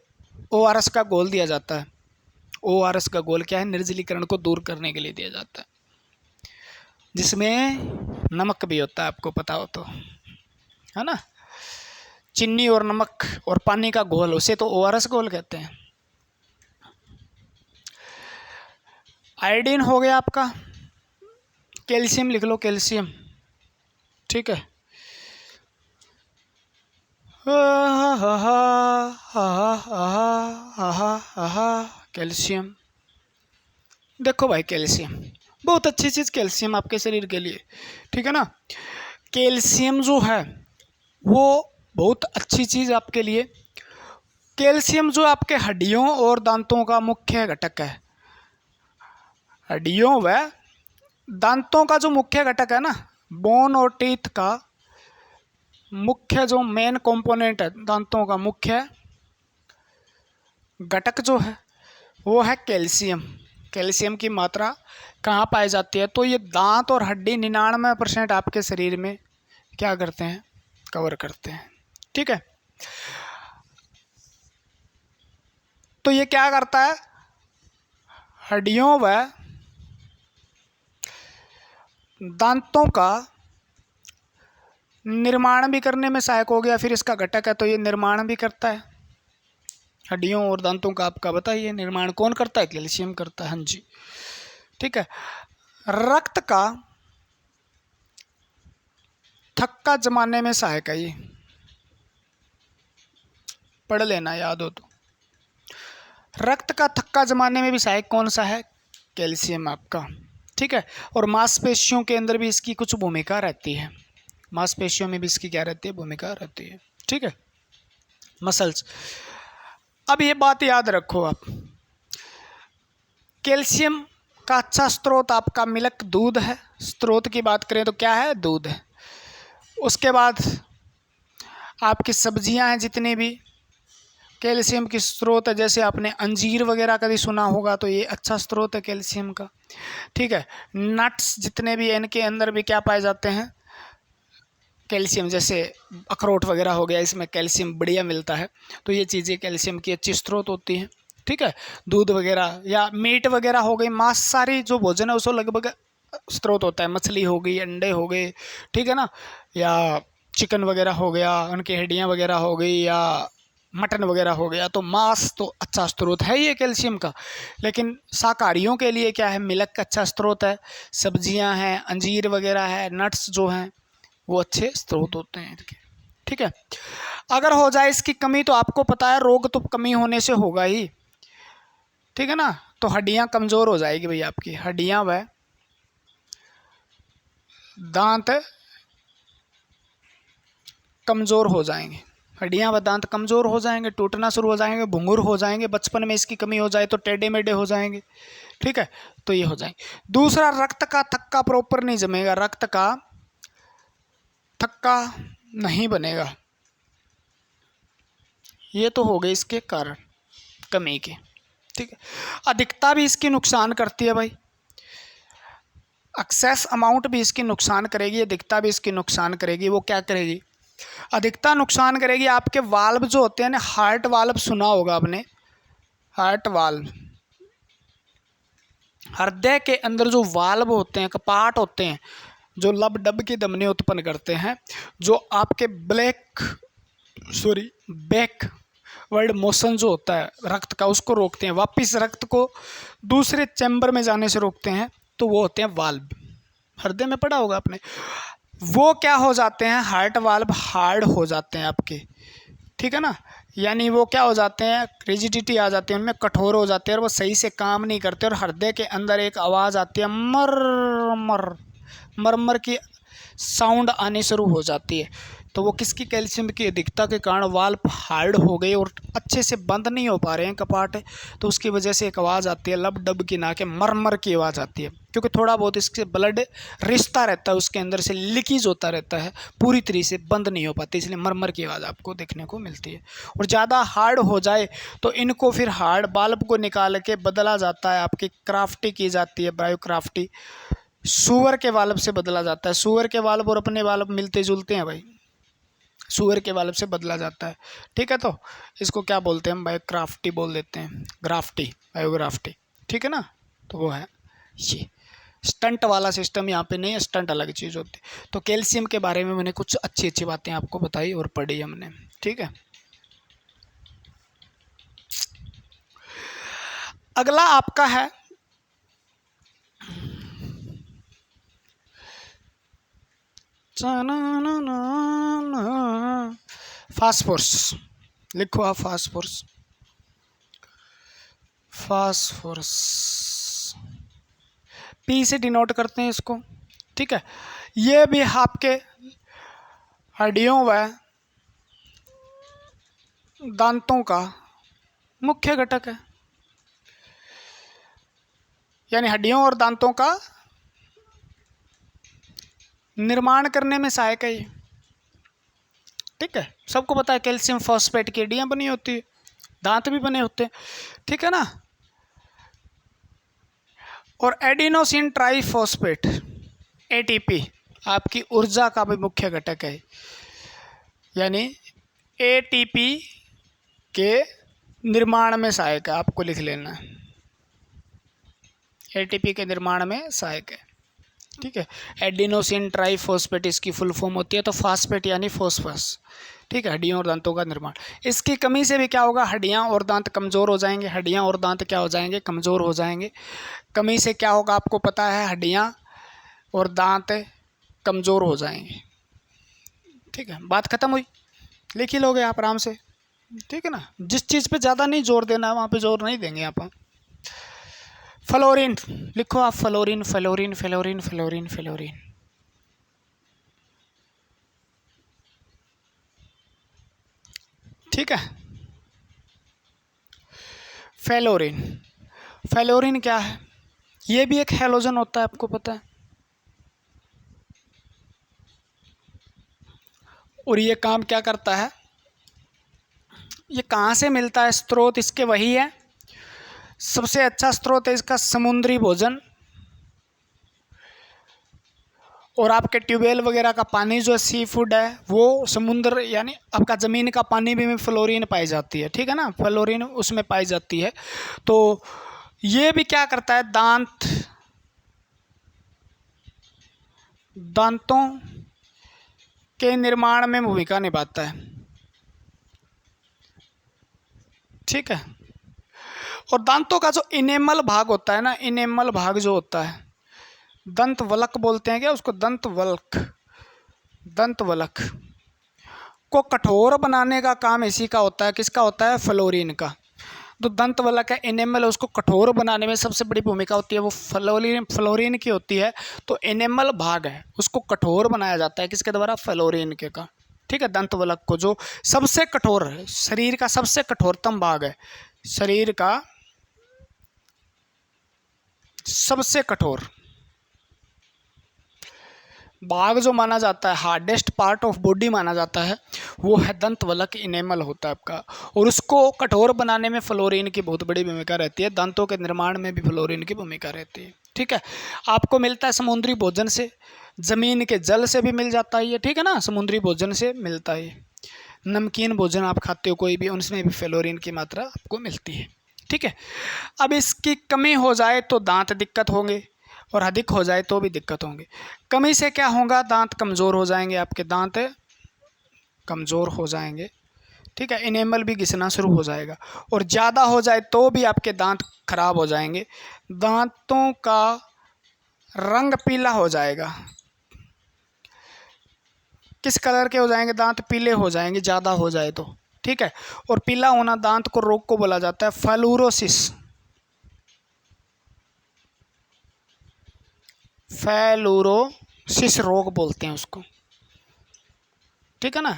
ORS का घोल दिया जाता है। ORS का घोल क्या है? निर्जलीकरण को दूर करने के लिए दिया जाता है, जिसमें नमक भी होता है, आपको पता हो तो, है ना। चीनी और नमक और पानी का घोल, उसे तो ORS घोल कहते हैं। आयोडीन हो गया आपका, कैल्शियम लिख लो, कैल्शियम। ठीक है, कैल्शियम। देखो भाई, कैल्शियम बहुत अच्छी चीज़, कैल्शियम आपके शरीर के लिए। ठीक है ना, कैल्शियम जो है वो बहुत अच्छी चीज़ आपके लिए। कैल्शियम जो आपके हड्डियों और दांतों का मुख्य घटक है। हड्डियों व दांतों का जो मुख्य घटक है ना, बोन और टीथ का मुख्य जो मेन कंपोनेंट है, दांतों का मुख्य घटक जो है वो है कैल्शियम। कैल्शियम की मात्रा कहाँ पाई जाती है? तो ये दांत और हड्डी 99% आपके शरीर में क्या करते हैं? कवर करते हैं। ठीक है, तो ये क्या करता है? हड्डियों व दांतों का निर्माण भी करने में सहायक हो गया। फिर इसका घटक है तो ये निर्माण भी करता है। हड्डियों और दांतों का आपका बताइए निर्माण कौन करता है? कैल्शियम करता है। हाँ जी, ठीक है। रक्त का थक्का जमाने में सहायक है, ये पढ़ लेना, याद हो तो। रक्त का थक्का जमाने में भी सहायक कौन सा है? कैल्शियम आपका। ठीक है, और मांसपेशियों के अंदर भी इसकी कुछ भूमिका रहती है। मांसपेशियों में भी इसकी क्या रहती है? भूमिका रहती है। ठीक है, मसल्स। अब ये बात याद रखो आप, कैल्शियम का अच्छा स्रोत आपका मिल्क, दूध है। स्रोत की बात करें तो क्या है? दूध है। उसके बाद आपकी सब्जियां हैं जितनी भी, कैल्शियम की स्रोत है। जैसे आपने अंजीर वगैरह कभी सुना होगा तो ये अच्छा स्रोत है कैल्शियम का। ठीक है, नट्स जितने भी, इनके अंदर भी क्या पाए जाते हैं? कैल्शियम। जैसे अखरोट वगैरह हो गया, इसमें कैल्शियम बढ़िया मिलता है। तो ये चीज़ें कैल्शियम की अच्छी स्रोत होती हैं। ठीक है, दूध वगैरह या मीट वगैरह हो गई, मांसाहारी जो भोजन है उसको लगभग स्रोत होता है। मछली हो गई, अंडे हो गए, ठीक है ना, या चिकन वगैरह हो गया, उनकी हड्डियाँ वगैरह हो गई, या मटन वगैरह हो गया, तो मांस तो अच्छा स्रोत है ये कैल्शियम का। लेकिन शाकाहारियों के लिए क्या है? मिल्क अच्छा स्रोत है, सब्जियां हैं, अंजीर वगैरह है, नट्स जो हैं वो अच्छे स्रोत होते हैं इनके। ठीक है, अगर हो जाए इसकी कमी तो आपको पता है रोग तो कमी होने से होगा ही। ठीक है ना, तो हड्डियां कमज़ोर हो जाएगी भाई, आपकी हड्डियां व दांत कमज़ोर हो जाएंगे। हड्डियां व दांत कमज़ोर हो जाएंगे, टूटना शुरू हो जाएंगे, भंगुर हो जाएंगे। बचपन में इसकी कमी हो जाए तो टेढ़े मेढ़े हो जाएंगे। ठीक है, तो ये हो जाएंगे। दूसरा, रक्त का थक्का प्रॉपर नहीं जमेगा, रक्त का थक्का नहीं बनेगा। ये तो हो गए इसके कारण कमी के। ठीक है, अधिकता भी इसकी नुकसान करती है भाई। एक्सेस अमाउंट भी इसकी नुकसान करेगी, अधिकता भी इसकी नुकसान करेगी। वो क्या करेगी? अधिकता नुकसान करेगी आपके वाल्व जो होते हैं ना, हार्ट वाल्व सुना होगा आपने, हार्ट वाल्व। हृदय के अंदर जो वाल्व होते हैं, कपाट होते हैं, जो लब डब की धमनी उत्पन्न करते हैं, जो आपके बैकवर्ड मोशन जो होता है रक्त का, उसको रोकते हैं, वापस रक्त को दूसरे चैम्बर में जाने से रोकते हैं, तो वो होते हैं वाल्व। हृदय में पढ़ा होगा आपने। वो क्या हो जाते हैं? हार्ट वाल्व हार्ड हो जाते हैं आपके। ठीक है ना, यानी वो क्या हो जाते हैं? रिजिडिटी आ जाती है उनमें, कठोर हो जाते हैं और वो सही से काम नहीं करते। और हृदय के अंदर एक आवाज़ आती है, मर मर, मर मर की साउंड आनी शुरू हो जाती है। तो वो किसकी कैल्शियम की अधिकता के कारण वाल्व हार्ड हो गए और अच्छे से बंद नहीं हो पा रहे हैं कपाट, तो उसकी वजह से एक आवाज़ आती है लब डब की, ना के मर मर की आवाज़ आती है, क्योंकि थोड़ा बहुत इसके ब्लड रिश्ता रहता है, उसके अंदर से लीकेज होता रहता है, पूरी तरह से बंद नहीं हो पाती, इसलिए मर मर की आवाज़ आपको देखने को मिलती है। और ज़्यादा हार्ड हो जाए तो इनको फिर हार्ड बाल्ब को निकाल के बदला जाता है, आपकी क्राफ्टी की जाती है, बायोक्राफ्टी, सुअर के वाल्व से बदला जाता है। सुअर के वाल्व और अपने वाल्व मिलते जुलते हैं भाई, सुअर के वाल्व से बदला जाता है, ठीक है। तो इसको क्या बोलते हैं हम, बायोक्राफ्टी बोल देते हैं, ग्राफ्टी, बायोग्राफ्टी, ठीक है ना। तो वो है ये स्टंट वाला सिस्टम यहाँ पे नहीं है, स्टंट अलग चीज़ होती है। तो कैल्शियम के बारे में मैंने कुछ अच्छी अच्छी बातें आपको बताई और पढ़ी हमने, ठीक है। अगला आपका है फास्फोरस। लिखो आप फास्फोरस, फास्फोरस पी से डिनोट करते हैं इसको, ठीक है। ये भी आपके हड्डियों व दांतों का मुख्य घटक है, यानी हड्डियों और दांतों का निर्माण करने में सहायक है ये, ठीक है। सबको पता है कैल्शियम फॉस्फेट की हड्डियां बनी होती है, दांत भी बने होते हैं, ठीक है ना। और एडिनोसिन ट्राइफॉस्फेट एटीपी आपकी ऊर्जा का भी मुख्य घटक है, यानी एटीपी के निर्माण में सहायक है, आपको लिख लेना है, एटीपी के निर्माण में सहायक है, ठीक है। एडिनोसिन ट्राइफॉस्फेट इसकी फुल फॉर्म होती है, तो फास्फेट यानी फॉस्फरस, ठीक है। हड्डियों और दांतों का निर्माण, इसकी कमी से भी क्या होगा, हड्डियां और दांत कमज़ोर हो जाएंगे, हड्डियां और दांत क्या हो जाएंगे, कमज़ोर हो जाएंगे। कमी से क्या होगा आपको पता है, हड्डियां और दांत कमज़ोर हो जाएंगे, ठीक है। बात खत्म हुई, लिख ही लोगे आप आराम से, ठीक है ना। जिस चीज़ पे ज़्यादा नहीं जोर देना वहाँ पे जोर नहीं देंगे आप। फ्लोरीन लिखो आप, fluorine fluorine fluorine fluorine fluorine, ठीक है। फ्लोरीन, फ्लोरीन क्या है, ये भी एक हैलोजन होता है, आपको पता है। और ये काम क्या करता है, ये कहाँ से मिलता है, स्रोत इसके वही है, सबसे अच्छा स्रोत है इसका समुद्री भोजन, और आपके ट्यूबवेल वगैरह का पानी जो सी फूड है वो समुद्र यानी आपका ज़मीन का पानी भी में फ्लोरीन पाई जाती है, ठीक है ना, फ्लोरीन उसमें पाई जाती है। तो ये भी क्या करता है, दांतों के निर्माण में भूमिका निभाता है, ठीक है। और दांतों का जो इनेमल भाग होता है ना, इनेमल भाग जो होता है, दंत वलक बोलते हैं क्या उसको, दंत वलक, दंत वलक को कठोर बनाने का काम इसी का होता है, किसका होता है, फ्लोरीन का। तो दंत वलक है, इनेमल है, उसको कठोर बनाने में सबसे बड़ी भूमिका होती है, वो फ्लोरीन की होती है। तो इनेमल भाग है उसको कठोर बनाया जाता है किसके द्वारा, फ्लोरीन के का, ठीक है। दंत वलक को जो सबसे कठोर है, शरीर का सबसे कठोरतम भाग है, शरीर का सबसे कठोर भाग जो माना जाता है, हार्डेस्ट पार्ट ऑफ बॉडी माना जाता है, वो है दंत वलक, इनेमल होता है आपका। और उसको कठोर बनाने में फ्लोरीन की बहुत बड़ी भूमिका रहती है, दांतों के निर्माण में भी फ्लोरीन की भूमिका रहती है, ठीक है। आपको मिलता है समुद्री भोजन से, ज़मीन के जल से भी मिल जाता है ये, ठीक है ना, समुद्री भोजन से मिलता है। नमकीन भोजन आप खाते हो कोई भी, उनमें भी फ्लोरीन की मात्रा आपको मिलती है, ठीक है। अब इसकी कमी हो जाए तो दांत दिक्कत होंगे, और अधिक हो जाए तो भी दिक्कत होंगे। कमी से क्या होगा, दांत कमज़ोर हो जाएंगे, आपके दांत कमज़ोर हो जाएंगे, ठीक है। इनेमल भी घिसना शुरू हो जाएगा, और ज़्यादा हो जाए तो भी आपके दांत खराब हो जाएंगे, दांतों का रंग पीला हो जाएगा। किस कलर के हो जाएंगे, दांत पीले हो जाएंगे ज़्यादा हो जाए तो, ठीक है। और पीला होना दांत को रोग को बोला जाता है फ्लोरोसिस, फ्लोरोसिस रोग बोलते हैं उसको, ठीक है ना।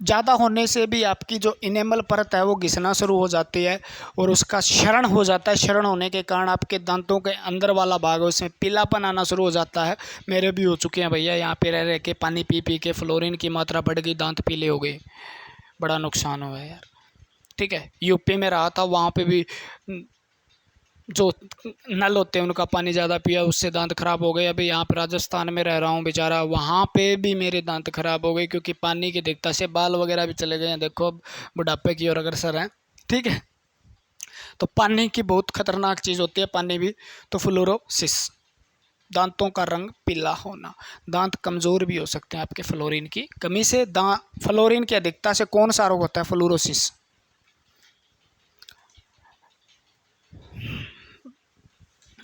ज़्यादा होने से भी आपकी जो इनेमल परत है वो घिसना शुरू हो जाती है और उसका क्षरण हो जाता है। क्षरण होने के कारण आपके दांतों के अंदर वाला भाग है उसमें पीलापन आना शुरू हो जाता है। मेरे भी हो चुके हैं भैया, यहाँ पे रह रह के पानी पी पी के फ्लोरीन की मात्रा बढ़ गई, दांत पीले हो गए, बड़ा नुकसान हुआ है यार। ठीक है, यूपी में रहा था, वहाँ पे भी जो नल होते हैं उनका पानी ज़्यादा पिया, उससे दांत खराब हो गए। अभी यहाँ पे राजस्थान में रह रहा हूँ बेचारा, वहाँ पे भी मेरे दांत खराब हो गए क्योंकि पानी की दिक्कत से बाल वगैरह भी चले गए हैं। देखो अब बुढ़ापे की ओर अग्रसर हैं। ठीक है, तो पानी की बहुत खतरनाक चीज़ होती है पानी भी। तो फ्लोरोसिस, दांतों का रंग पीला होना, दांत कमज़ोर भी हो सकते हैं आपके फ्लोरीन की कमी से। फ्लोरीन की अधिकता से कौन सा रोग होता है? फ्लोरोसिस।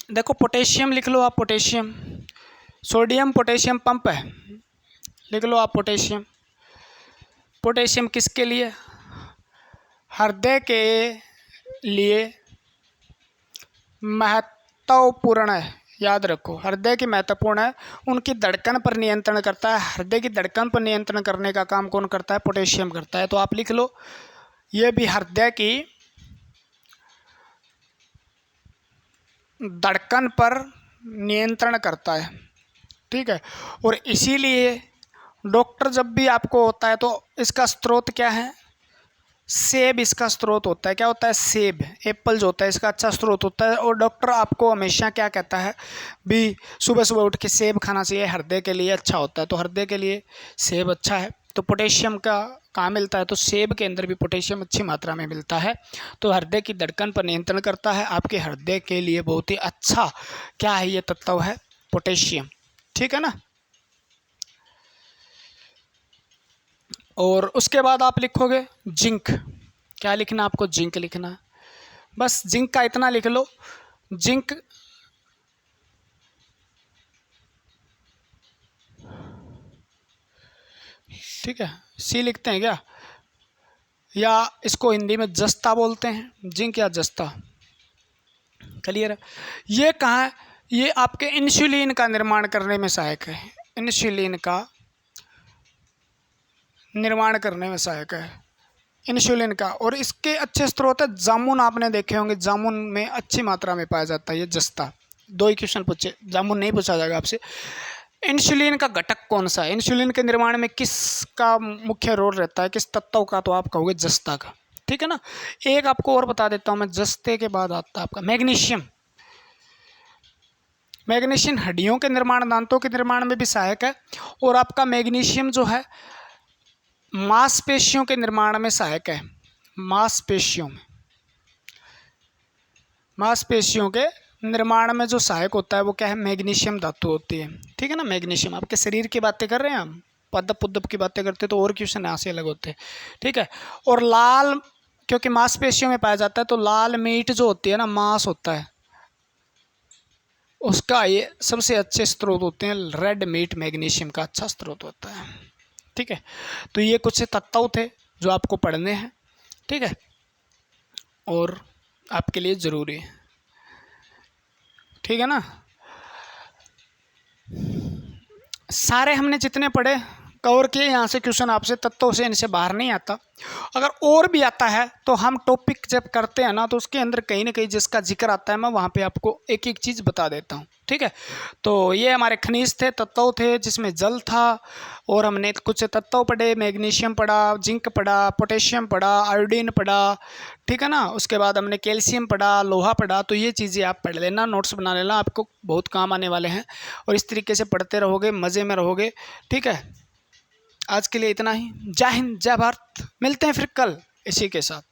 देखो पोटेशियम लिख लो आप, पोटेशियम, सोडियम पोटेशियम पंप है, लिख लो आप पोटेशियम। पोटेशियम किसके लिए? हृदय के लिए महत्वपूर्ण है, याद रखो हृदय की महत्वपूर्ण है। उनकी धड़कन पर नियंत्रण करता है, हृदय की धड़कन पर नियंत्रण करने का काम कौन करता है? पोटेशियम करता है। तो आप लिख लो, ये भी हृदय की धड़कन पर नियंत्रण करता है। ठीक है, और इसीलिए डॉक्टर जब भी आपको होता है तो इसका स्रोत क्या है? सेब इसका स्रोत होता है। क्या होता है? सेब, एप्पल जो होता है इसका अच्छा स्रोत होता है। और डॉक्टर आपको हमेशा क्या कहता है भी, सुबह सुबह उठ के सेब खाना चाहिए, हृदय के लिए अच्छा होता है। तो हृदय के लिए सेब अच्छा है। तो पोटेशियम का कहाँ मिलता है? तो सेब के अंदर भी पोटेशियम अच्छी मात्रा में मिलता है। तो हृदय की धड़कन पर नियंत्रण करता है, आपके हृदय के लिए बहुत ही अच्छा क्या है ये तत्व है? पोटेशियम। ठीक है ना। और उसके बाद आप लिखोगे जिंक। क्या लिखना आपको? जिंक लिखना है। बस जिंक का इतना लिख लो, जिंक ठीक है, सी लिखते हैं क्या, या इसको हिंदी में जस्ता बोलते हैं, जिंक या जस्ता। क्लियर है? ये कहाँ है? ये आपके इंसुलिन का निर्माण करने में सहायक है, इंसुलिन का निर्माण करने में सहायक है इंसुलिन का। और इसके अच्छे स्रोत है जामुन, आपने देखे होंगे, जामुन में अच्छी मात्रा में पाया जाता है ये जस्ता। 2 ही क्वेश्चन पूछे, जामुन नहीं पूछा जाएगा आपसे। इंसुलिन का घटक कौन सा है? इंसुलिन के निर्माण में किसका मुख्य रोल रहता है, किस तत्व का? तो आप कहोगे जस्ता का। ठीक है ना। एक आपको और बता देता हूँ मैं, जस्ते के बाद आता है आपका मैग्नीशियम। मैग्नीशियम हड्डियों के निर्माण, दांतों के निर्माण में भी सहायक है। और आपका मैग्नीशियम जो है मांसपेशियों के निर्माण में सहायक है। मांसपेशियों में, मांसपेशियों के निर्माण में जो सहायक होता है वो क्या है? मैग्नीशियम धातु होती है। ठीक है ना। मैग्नीशियम, आपके शरीर की बातें कर रहे हैं हम, पदप उद्दप की बातें करते तो और क्वेश्चन यहाँ से अलग होते हैं। ठीक है। और लाल, क्योंकि मांसपेशियों में पाया जाता है तो लाल मीट जो होती है ना, मांस होता है उसका ये सबसे अच्छे स्रोत होते हैं। रेड मीट मैग्नीशियम का अच्छा स्रोत होता है। ठीक है, तो ये कुछ तत्व थे जो आपको पढ़ने हैं। ठीक है, और आपके लिए ज़रूरी है। ठीक है ना। सारे हमने जितने पढ़े कवर किए, यहाँ से क्वेश्चन आपसे तत्वों से इनसे बाहर नहीं आता। अगर और भी आता है तो हम टॉपिक जब करते हैं ना तो उसके अंदर कहीं ना कहीं जिसका जिक्र आता है मैं वहाँ पे आपको एक एक चीज़ बता देता हूँ। ठीक है, तो ये हमारे खनिज थे, तत्व थे, जिसमें जल था और हमने कुछ तत्व पढ़े, मैग्नीशियम पढ़ा, जिंक पढ़ा, पोटेशियम पढ़ा, आयोडीन पढ़ा। ठीक है ना। उसके बाद हमने कैल्शियम पढ़ा, लोहा पढ़ा। तो ये चीज़ें आप पढ़ लेना, नोट्स बना लेना, आपको बहुत काम आने वाले हैं। और इस तरीके से पढ़ते रहोगे, मज़े में रहोगे। ठीक है, आज के लिए इतना ही। जय हिंद, जय भारत। मिलते हैं फिर कल इसी के साथ।